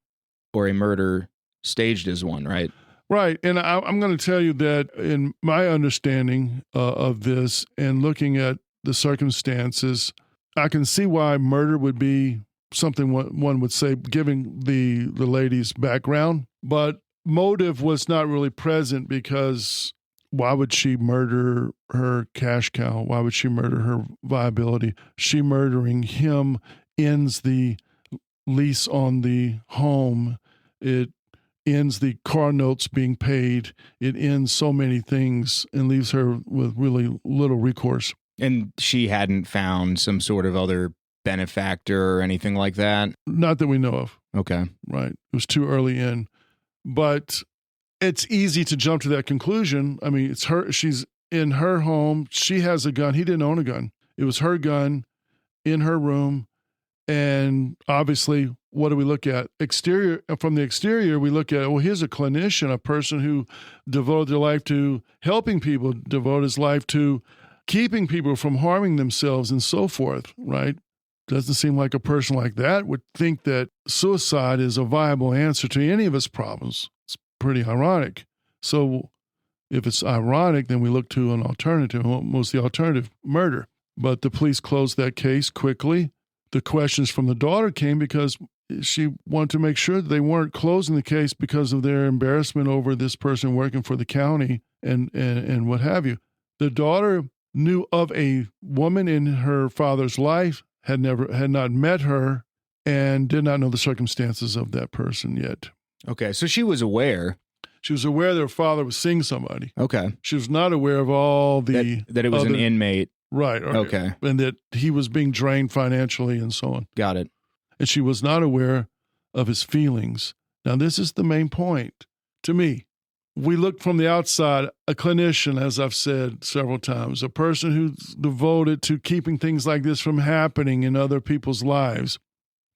or a murder staged as one, right? Right. And I'm going to tell you that in my understanding of this and looking at the circumstances, I can see why murder would be something one would say, given the lady's background. But motive was not really present because why would she murder her cash cow? Why would she murder her viability? She murdering him ends the lease on the home. It ends the car notes being paid. It ends so many things and leaves her with really little recourse. And she hadn't found some sort of other benefactor or anything like that? Not that we know of. Okay. Right. It was too early in. But it's easy to jump to that conclusion. I mean, it's her. She's in her home. She has a gun. He didn't own a gun. It was her gun in her room. And obviously, what do we look at? From the exterior, we look at, well, here's a clinician, a person who devoted their life to helping people, devoted his life to keeping people from harming themselves and so forth, right? Doesn't seem like a person like that would think that suicide is a viable answer to any of his problems. It's pretty ironic. So if it's ironic, then we look to an alternative, most the alternative, murder. But the police closed that case quickly. The questions from the daughter came because she wanted to make sure that they weren't closing the case because of their embarrassment over this person working for the county and what have you. The daughter knew of a woman in her father's life, had not met her, and did not know the circumstances of that person yet. Okay, so she was aware. She was aware that her father was seeing somebody. Okay. She was not aware of all the... That it was an inmate. Right. Okay. And that he was being drained financially and so on. Got it. And she was not aware of his feelings. Now, this is the main point to me. We look from the outside, a clinician, as I've said several times, a person who's devoted to keeping things like this from happening in other people's lives.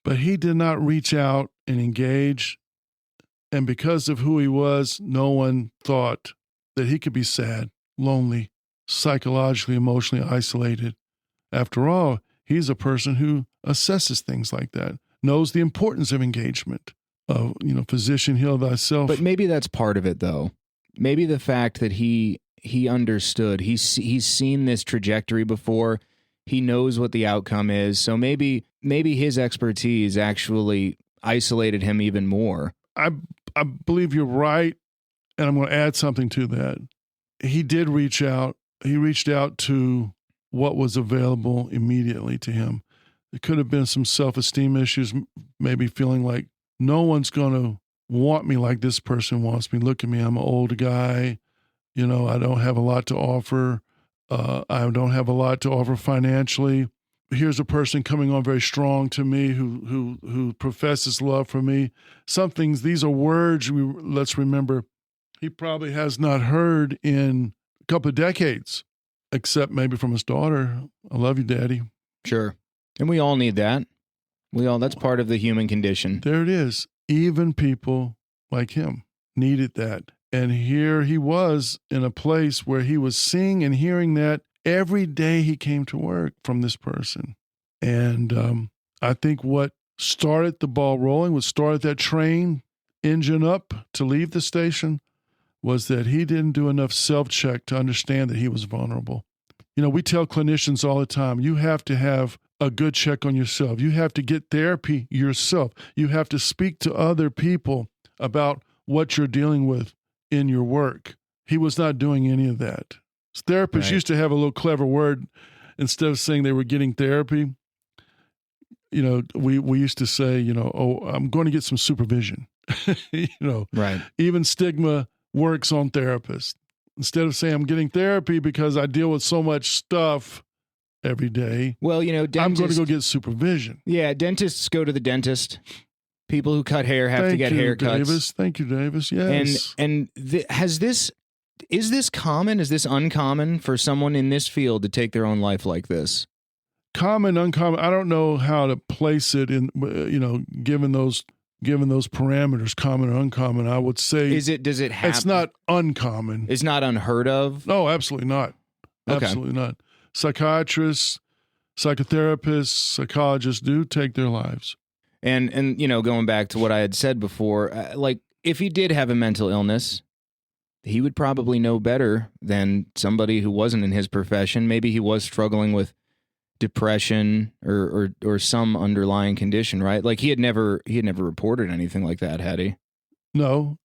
But he did not reach out and engage. And because of who he was, no one thought that he could be sad, lonely, psychologically, emotionally isolated. After all, He's a person who assesses things like that, knows the importance of engagement, of, physician, heal thyself. But maybe that's part of it, though. Maybe the fact that he understood, he's seen this trajectory before, he knows what the outcome is. So maybe his expertise actually isolated him even more. I believe you're right, and I'm going to add something to that. He did reach out. He reached out to what was available immediately to him. There could have been some self-esteem issues, maybe feeling like no one's going to want me like this person wants me. Look at me, I'm an old guy. I don't have a lot to offer. I don't have a lot to offer financially. Here's a person coming on very strong to me who professes love for me. Some things, these are words, let's remember, he probably has not heard in a couple of decades, except maybe from his daughter. I love you, Daddy. Sure. And we all need that. That's part of the human condition. There it is. Even people like him needed that. And here he was in a place where he was seeing and hearing that every day he came to work from this person. And I think what started the ball rolling, what started that train engine up to leave the station, was that he didn't do enough self-check to understand that he was vulnerable. We tell clinicians all the time, you have to have a good check on yourself. You have to get therapy yourself. You have to speak to other people about what you're dealing with in your work. He was not doing any of that. Therapists used to have a little clever word. Instead of saying they were getting therapy, we used to say, I'm going to get some supervision. Right. Even stigma works on therapists. Instead of saying I'm getting therapy because I deal with so much stuff every day. Well, I'm going to go get supervision. Yeah, dentists go to the dentist. People who cut hair have to get haircuts. Davis. Thank you, Davis. Yes. Is this common? Is this uncommon for someone in this field to take their own life like this? Common, uncommon. I don't know how to place it in. Given those parameters, common or uncommon, I would say. Does it happen? It's not uncommon. It's not unheard of? No, absolutely not. Okay. Absolutely not. Psychiatrists, psychotherapists, psychologists do take their lives. And going back to what I had said before, if he did have a mental illness, he would probably know better than somebody who wasn't in his profession. Maybe he was struggling with depression or some underlying condition, right? Like he had never reported anything like that, had he? No.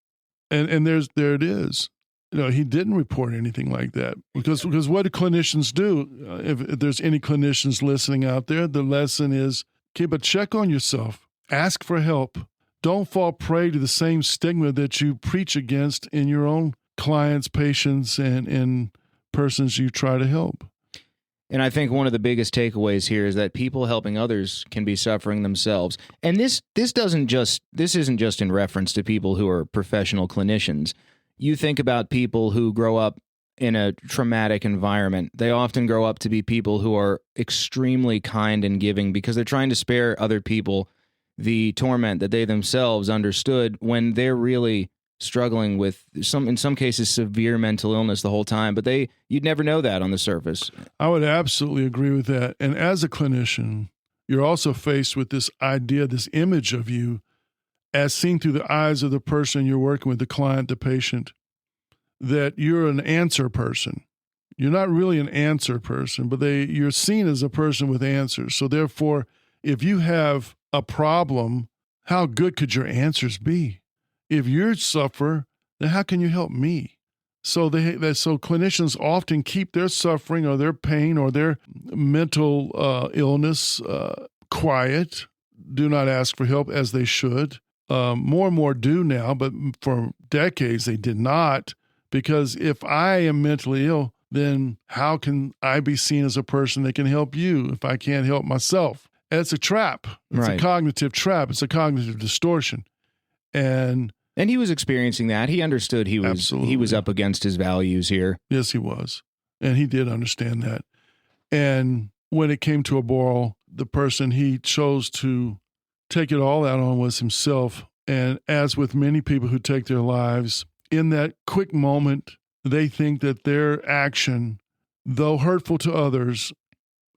And there it is. He didn't report anything like that because what do clinicians do? If there's any clinicians listening out there, the lesson is keep a check on yourself. Ask for help. Don't fall prey to the same stigma that you preach against in your own clients, patients, and in persons you try to help. And I think one of the biggest takeaways here is that people helping others can be suffering themselves. And this isn't just in reference to people who are professional clinicians. You think about people who grow up in a traumatic environment. They often grow up to be people who are extremely kind and giving because they're trying to spare other people the torment that they themselves understood when they're really struggling with in some cases severe mental illness the whole time, but you'd never know that on the surface. I would absolutely agree with that. And as a clinician, you're also faced with this idea, this image of you as seen through the eyes of the person you're working with, the client, the patient, that you're an answer person. You're not really an answer person, but you're seen as a person with answers. So therefore, if you have a problem, how good could your answers be? If you suffer, then how can you help me? So so clinicians often keep their suffering or their pain or their mental illness quiet, do not ask for help as they should. More and more do now, but for decades they did not, because if I am mentally ill, then how can I be seen as a person that can help you if I can't help myself? And it's a trap. It's a cognitive trap. It's a cognitive distortion. And he was experiencing that. He understood he was up against his values here. Yes, he was. And he did understand that. And when it came to a boil, the person he chose to take it all out on was himself. And as with many people who take their lives, in that quick moment, they think that their action, though hurtful to others,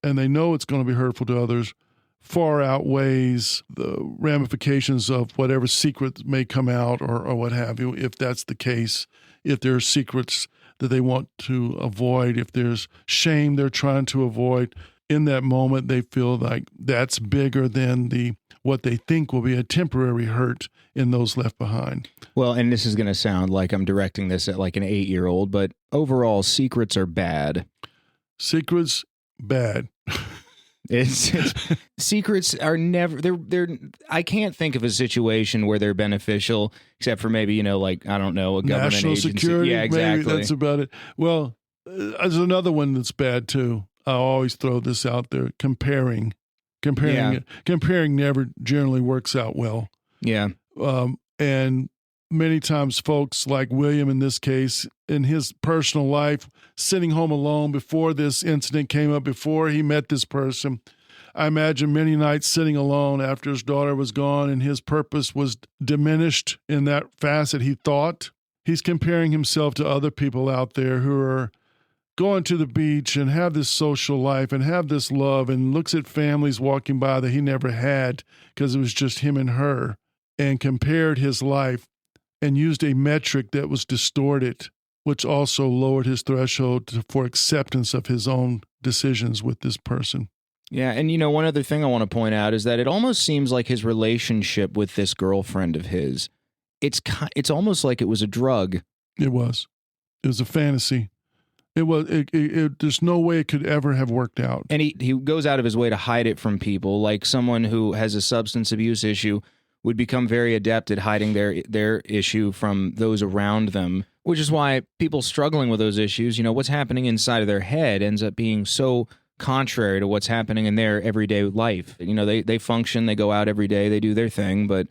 and they know it's going to be hurtful to others, far outweighs the ramifications of whatever secret may come out or what have you, if that's the case, if there are secrets that they want to avoid, if there's shame they're trying to avoid. In that moment, they feel like that's bigger than what they think will be a temporary hurt in those left behind. Well, and this is going to sound like I'm directing this at like an 8-year-old, but overall, secrets are bad. Secrets, bad. It's secrets are never they're I can't think of a situation where they're beneficial except for maybe, like, I don't know, a government National agency. security, Yeah, exactly. maybe that's about it. Well, there's another one that's bad too. I always throw this out there. Comparing never generally works out well. Yeah. And many times folks like William in this case, in his personal life, sitting home alone before this incident came up, before he met this person, I imagine many nights sitting alone after his daughter was gone and his purpose was diminished in that facet he thought. He's comparing himself to other people out there who are going to the beach and have this social life and have this love, and looks at families walking by that he never had because it was just him and her, and compared his life and used a metric that was distorted, which also lowered his threshold for acceptance of his own decisions with this person. Yeah, and one other thing I want to point out is that it almost seems like his relationship with this girlfriend of his, it's almost like it was a drug. It was a fantasy. It was. There's no way it could ever have worked out. And he goes out of his way to hide it from people. Like someone who has a substance abuse issue would become very adept at hiding their issue from those around them, which is why people struggling with those issues, what's happening inside of their head ends up being so contrary to what's happening in their everyday life. They function, they go out every day, they do their thing, but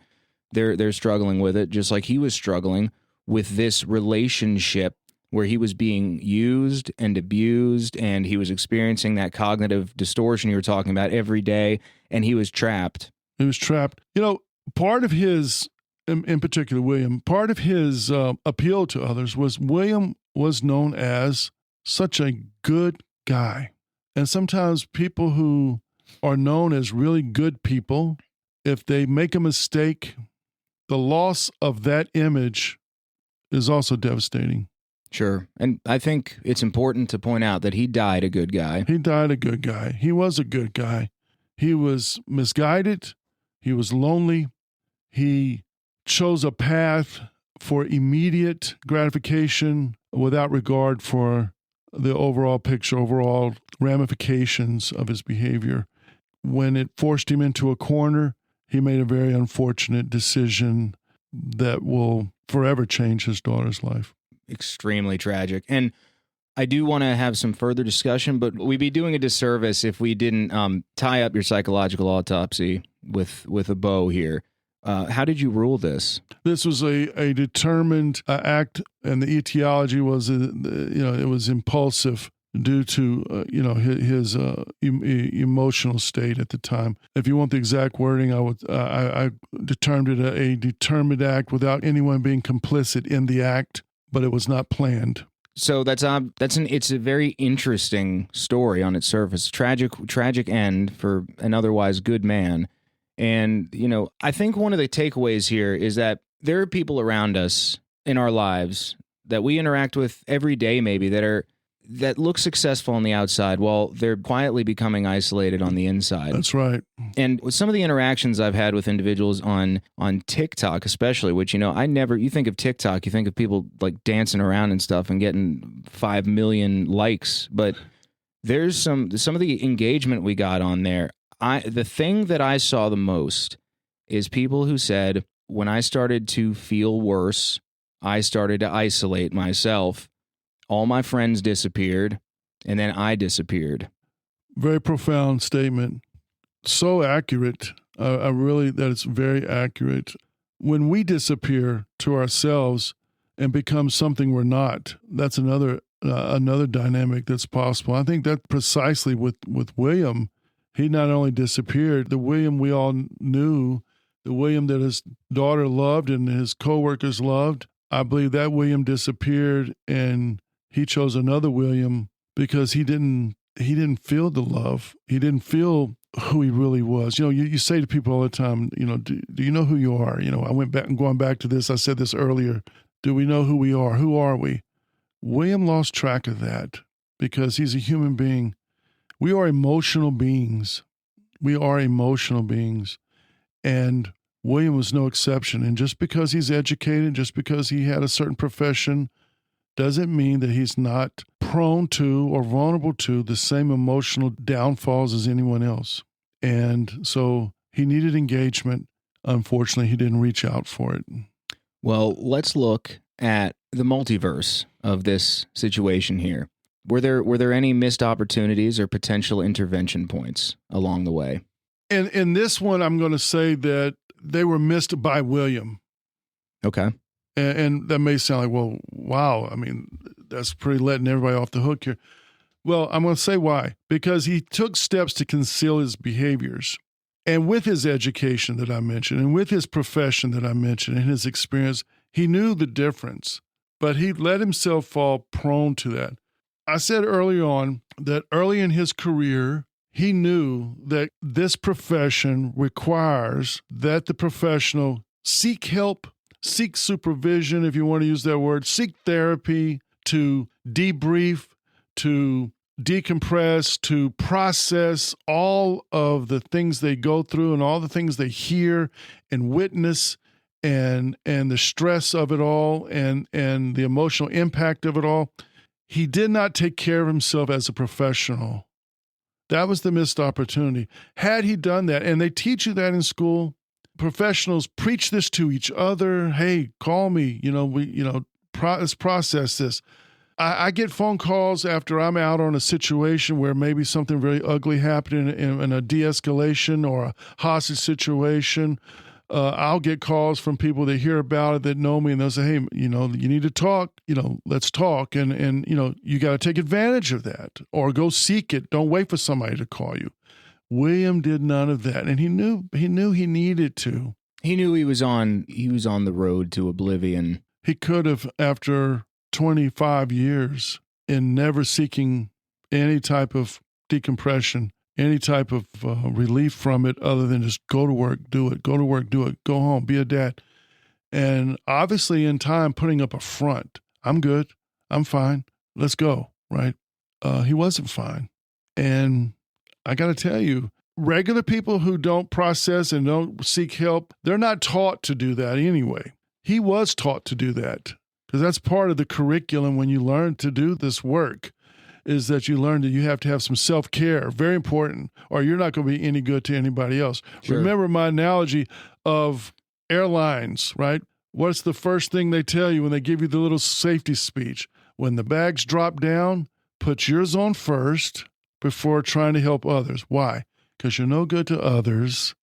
they're struggling with it, just like he was struggling with this relationship where he was being used and abused, and he was experiencing that cognitive distortion you were talking about every day, and he was trapped. He was trapped. Part of his, in particular William, part of his appeal to others was William was known as such a good guy. And sometimes people who are known as really good people, if they make a mistake, the loss of that image is also devastating. Sure. And I think it's important to point out that he died a good guy. He died a good guy. He was a good guy. He was misguided. He was lonely. He chose a path for immediate gratification without regard for the overall picture, overall ramifications of his behavior. When it forced him into a corner, he made a very unfortunate decision that will forever change his daughter's life. Extremely tragic. And I do want to have some further discussion, but we'd be doing a disservice if we didn't tie up your psychological autopsy with a bow here. How did you rule this? This was a determined act, and the etiology was, it was impulsive due to, his emotional state at the time. If you want the exact wording, I determined it a determined act without anyone being complicit in the act, but it was not planned. So it's a very interesting story on its surface. Tragic end for an otherwise good man. And, I think one of the takeaways here is that there are people around us in our lives that we interact with every day, maybe, that look successful on the outside while they're quietly becoming isolated on the inside. That's right. And with some of the interactions I've had with individuals on TikTok, especially, which, you think of TikTok, you think of people like dancing around and stuff and getting 5 million likes. But there's some of the engagement we got on there. The thing that I saw the most is people who said, when I started to feel worse, I started to isolate myself. All my friends disappeared, and then I disappeared. Very profound statement. So accurate. That it's very accurate. When we disappear to ourselves and become something we're not, that's another dynamic that's possible. I think that precisely with William, he not only disappeared, the William we all knew, the William that his daughter loved and his coworkers loved, I believe that William disappeared, and he chose another William because he didn't he didn't feel the love. He didn't feel who he really was. You say to people all the time, do you know who you are? I went back and going back to this. I said this earlier. Do we know who we are? Who are we? William lost track of that because he's a human being. We are emotional beings. We are emotional beings. And William was no exception. And just because he's educated, just because he had a certain profession, doesn't mean that he's not prone to or vulnerable to the same emotional downfalls as anyone else. And so he needed engagement. Unfortunately, he didn't reach out for it. Well, let's look at the multiverse of this situation here. Were there any missed opportunities or potential intervention points along the way? In this one, I'm going to say that they were missed by William. Okay. And that may sound like, well, wow. I mean, that's pretty letting everybody off the hook here. Well, I'm going to say why. Because he took steps to conceal his behaviors. And with his education that I mentioned, and with his profession that I mentioned, and his experience, he knew the difference. But he let himself fall prone to that. I said early on that early in his career, he knew that this profession requires that the professional seek help, seek supervision, if you want to use that word, seek therapy to debrief, to decompress, to process all of the things they go through and all the things they hear and witness and the stress of it all and the emotional impact of it all. He did not take care of himself as a professional. That was the missed opportunity. Had he done that, and they teach you that in school, professionals preach this to each other. Hey, call me. Let's process this. I get phone calls after I'm out on a situation where maybe something very ugly happened in a de-escalation or a hostage situation. I'll get calls from people that hear about it that know me, and they'll say, hey, you need to talk, let's talk. And you got to take advantage of that or go seek it. Don't wait for somebody to call you. William did none of that. And he knew he needed to. He knew he was on the road to oblivion. He could have, after 25 years in never seeking any type of decompression, any type of relief from it other than just go to work, do it, go to work, do it, go home, be a dad. And obviously in time putting up a front. I'm good. I'm fine. Let's go, right? He wasn't fine. And I got to tell you, regular people who don't process and don't seek help, they're not taught to do that anyway. He was taught to do that because that's part of the curriculum when you learn to do this work. Is that you learn that you have to have some self-care, very important, or you're not going to be any good to anybody else. Sure. Remember my analogy of airlines, right? What's the first thing they tell you when they give you the little safety speech? When the bags drop down, put yours on first before trying to help others. Why? Because you're no good to others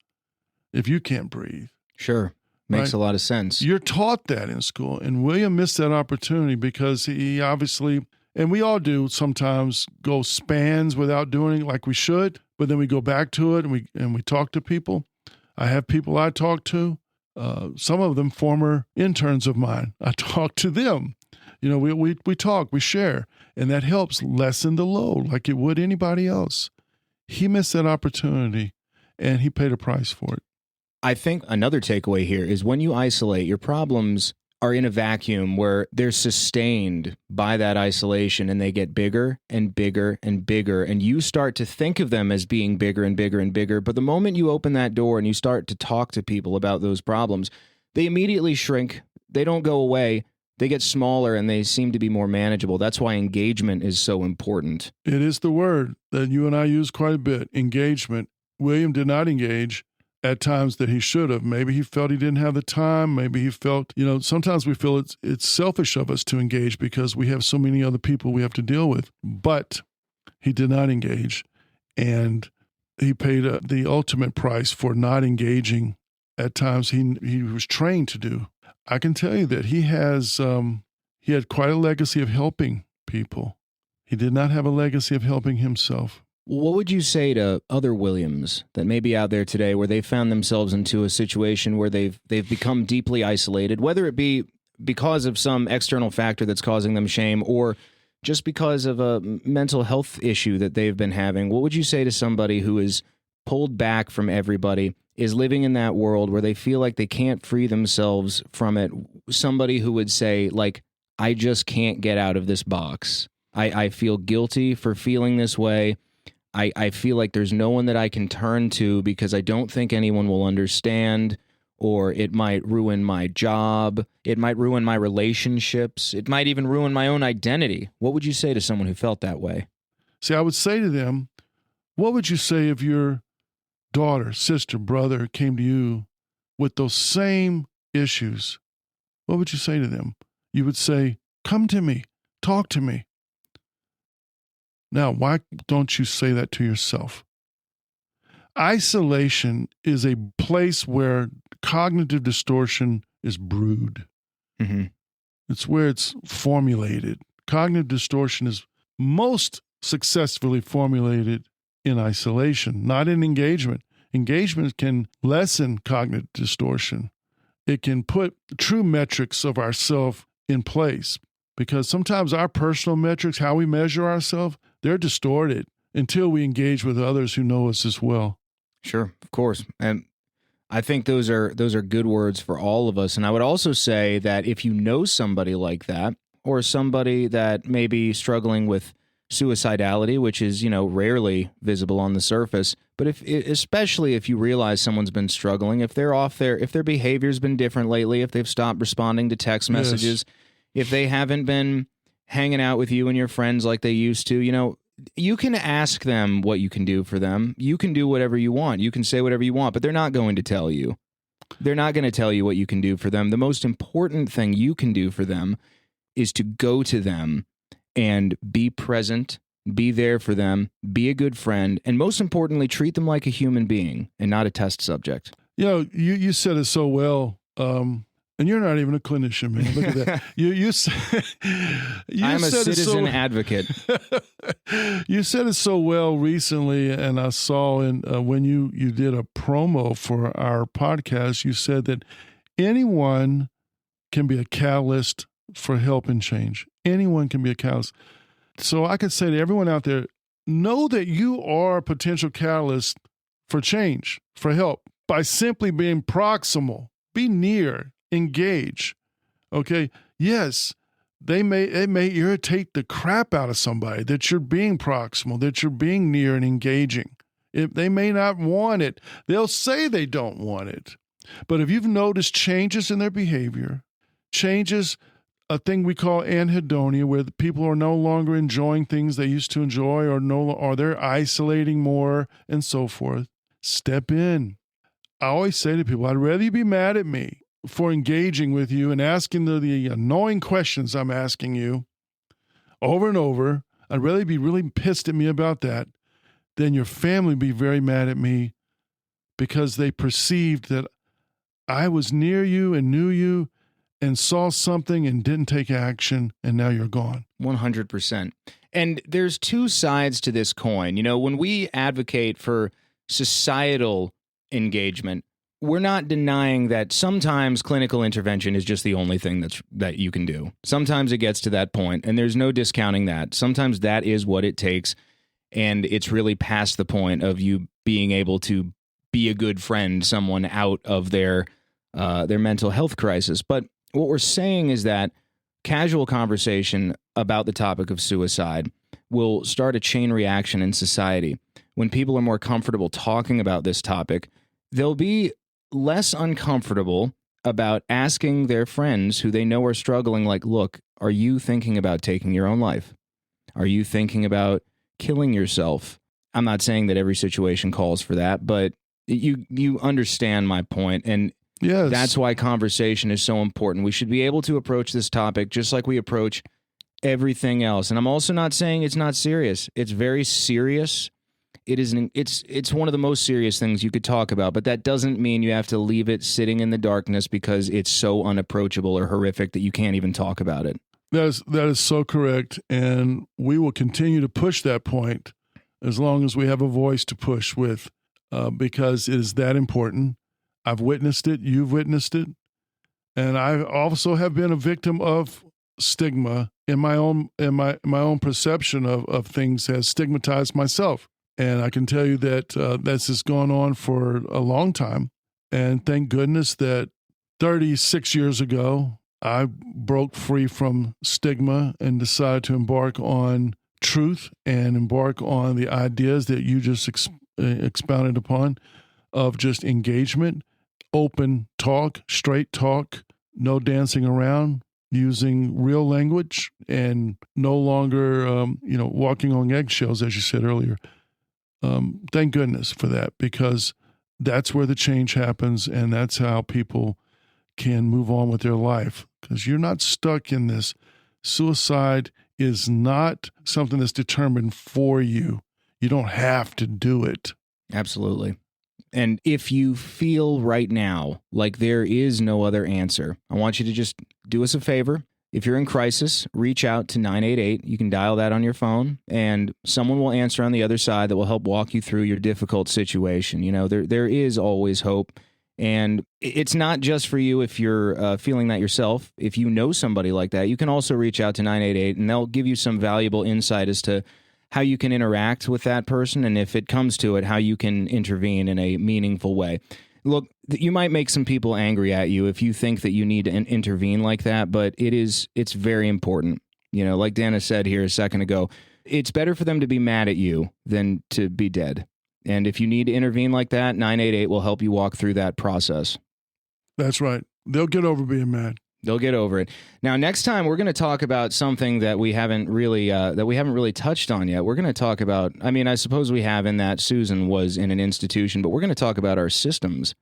if you can't breathe. Sure. Makes a lot of sense. You're taught that in school, and William missed that opportunity because he obviously... And we all do sometimes go spans without doing it like we should, but then we go back to it and we talk to people. I have people I talk to, some of them former interns of mine. I talk to them. We talk, we share, and that helps lessen the load like it would anybody else. He missed that opportunity, and he paid a price for it. I think another takeaway here is when you isolate, your problems are in a vacuum where they're sustained by that isolation and they get bigger and bigger and bigger. And you start to think of them as being bigger and bigger and bigger. But the moment you open that door and you start to talk to people about those problems, they immediately shrink. They don't go away. They get smaller and they seem to be more manageable. That's why engagement is so important. It is the word that you and I use quite a bit, engagement. William did not engage at times that he should have. Maybe he felt he didn't have the time. Maybe he felt, sometimes we feel it's selfish of us to engage because we have so many other people we have to deal with. But he did not engage, and he paid the ultimate price for not engaging at times he was trained to do. I can tell you that he had quite a legacy of helping people. He did not have a legacy of helping himself. What would you say to other Williams that may be out there today where they found themselves into a situation where they've become deeply isolated, whether it be because of some external factor that's causing them shame or just because of a mental health issue that they've been having, what would you say to somebody who is pulled back from everybody, is living in that world where they feel like they can't free themselves from it? Somebody who would say, like, I just can't get out of this box. I feel guilty for feeling this way. I feel like there's no one that I can turn to because I don't think anyone will understand, or it might ruin my job. It might ruin my relationships. It might even ruin my own identity. What would you say to someone who felt that way? See, I would say to them, what would you say if your daughter, sister, brother came to you with those same issues? What would you say to them? You would say, come to me, talk to me. Now, why don't you say that to yourself? Isolation is a place where cognitive distortion is brewed. Mm-hmm. It's where it's formulated. Cognitive distortion is most successfully formulated in isolation, not in engagement. Engagement can lessen cognitive distortion. It can put true metrics of ourselves in place, because sometimes our personal metrics, how we measure ourselves, they're distorted until we engage with others who know us as well. Sure, of course. And I think those are good words for all of us. And I would also say that if you know somebody like that, or somebody that may be struggling with suicidality, which is, rarely visible on the surface, but especially if you realize someone's been struggling, if they're off there, if their behavior's been different lately, if they've stopped responding to text messages, if they haven't been hanging out with you and your friends like they used to, you can ask them what you can do for them. You can do whatever you want. You can say whatever you want, but they're not going to tell you. They're not going to tell you what you can do for them. The most important thing you can do for them is to go to them and be present, be there for them, be a good friend, and most importantly, treat them like a human being and not a test subject. You said it so well. And you're not even a clinician, man. Look at that. I'm a citizen advocate. You said it so well recently, and I saw when you did a promo for our podcast, you said that anyone can be a catalyst for help and change. Anyone can be a catalyst. So I could say to everyone out there, know that you are a potential catalyst for change, for help, by simply being proximal, be near, engage. Okay. Yes, it may irritate the crap out of somebody that you're being proximal, that you're being near and engaging. If they may not want it, they'll say they don't want it. But if you've noticed changes in their behavior, changes, a thing we call anhedonia, where the people are no longer enjoying things they used to enjoy, or they're isolating more and so forth, step in. I always say to people, I'd rather you be mad at me for engaging with you and asking the annoying questions I'm asking you over and over. I'd rather be really pissed at me about that than your family be very mad at me because they perceived that I was near you and knew you and saw something and didn't take action, and now you're gone. 100%. And there's two sides to this coin. When we advocate for societal engagement, we're not denying that sometimes clinical intervention is just the only thing that you can do. Sometimes it gets to that point, and there's no discounting that. Sometimes that is what it takes, and it's really past the point of you being able to be a good friend, someone out of their mental health crisis. But what we're saying is that casual conversation about the topic of suicide will start a chain reaction in society. When people are more comfortable talking about this topic, they'll be less uncomfortable about asking their friends who they know are struggling, like, look, are you thinking about taking your own life? Are you thinking about killing yourself? I'm not saying that every situation calls for that, but you understand my point. And yes, that's why conversation is so important. We should be able to approach this topic just like we approach everything else. And I'm also not saying it's not serious. It's very serious. It's one of the most serious things you could talk about, but that doesn't mean you have to leave it sitting in the darkness because it's so unapproachable or horrific that you can't even talk about it. That is so correct, and we will continue to push that point as long as we have a voice to push with, because it is that important. I've witnessed it, you've witnessed it, and I also have been a victim of stigma in my own perception of things has stigmatized myself. And I can tell you that this has gone on for a long time. And thank goodness that 36 years ago, I broke free from stigma and decided to embark on truth and embark on the ideas that you just expounded upon of just engagement, open talk, straight talk, no dancing around, using real language, and no longer, walking on eggshells, as you said earlier. Thank goodness for that, because that's where the change happens, and that's how people can move on with their life, because you're not stuck in this. Suicide is not something that's determined for you. You don't have to do it. Absolutely. And if you feel right now like there is no other answer, I want you to just do us a favor. If you're in crisis, reach out to 988. You can dial that on your phone, and someone will answer on the other side that will help walk you through your difficult situation. You know, there is always hope. And it's not just for you if you're feeling that yourself. If you know somebody like that, you can also reach out to 988, and they'll give you some valuable insight as to how you can interact with that person, and if it comes to it, how you can intervene in a meaningful way. Look, you might make some people angry at you if you think that you need to intervene like that, but it's very important. You know, like Dana said here a second ago, it's better for them to be mad at you than to be dead. And if you need to intervene like that, 988 will help you walk through that process. That's right. They'll get over being mad. They'll get over it. Now, next time we're going to talk about something that we haven't really touched on yet. We're going to talk about, I suppose we have in that Susan was in an institution, but we're going to talk about our systems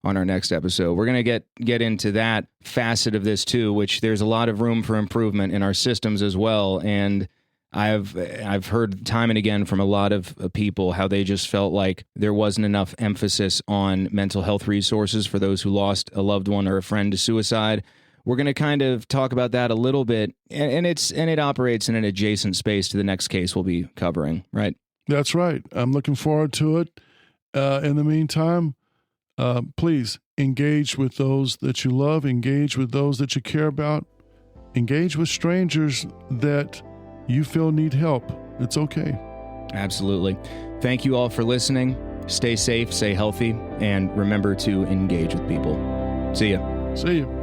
on our next episode. We're going to get into that facet of this too, which there's a lot of room for improvement in our systems as well. And I've heard time and again from a lot of people how they just felt like there wasn't enough emphasis on mental health resources for those who lost a loved one or a friend to suicide. We're going to kind of talk about that a little bit, and it operates in an adjacent space to the next case we'll be covering, right? That's right. I'm looking forward to it. In the meantime, please engage with those that you love, engage with those that you care about, engage with strangers that you feel need help. It's okay. Absolutely. Thank you all for listening. Stay safe, stay healthy, and remember to engage with people. See ya. See you.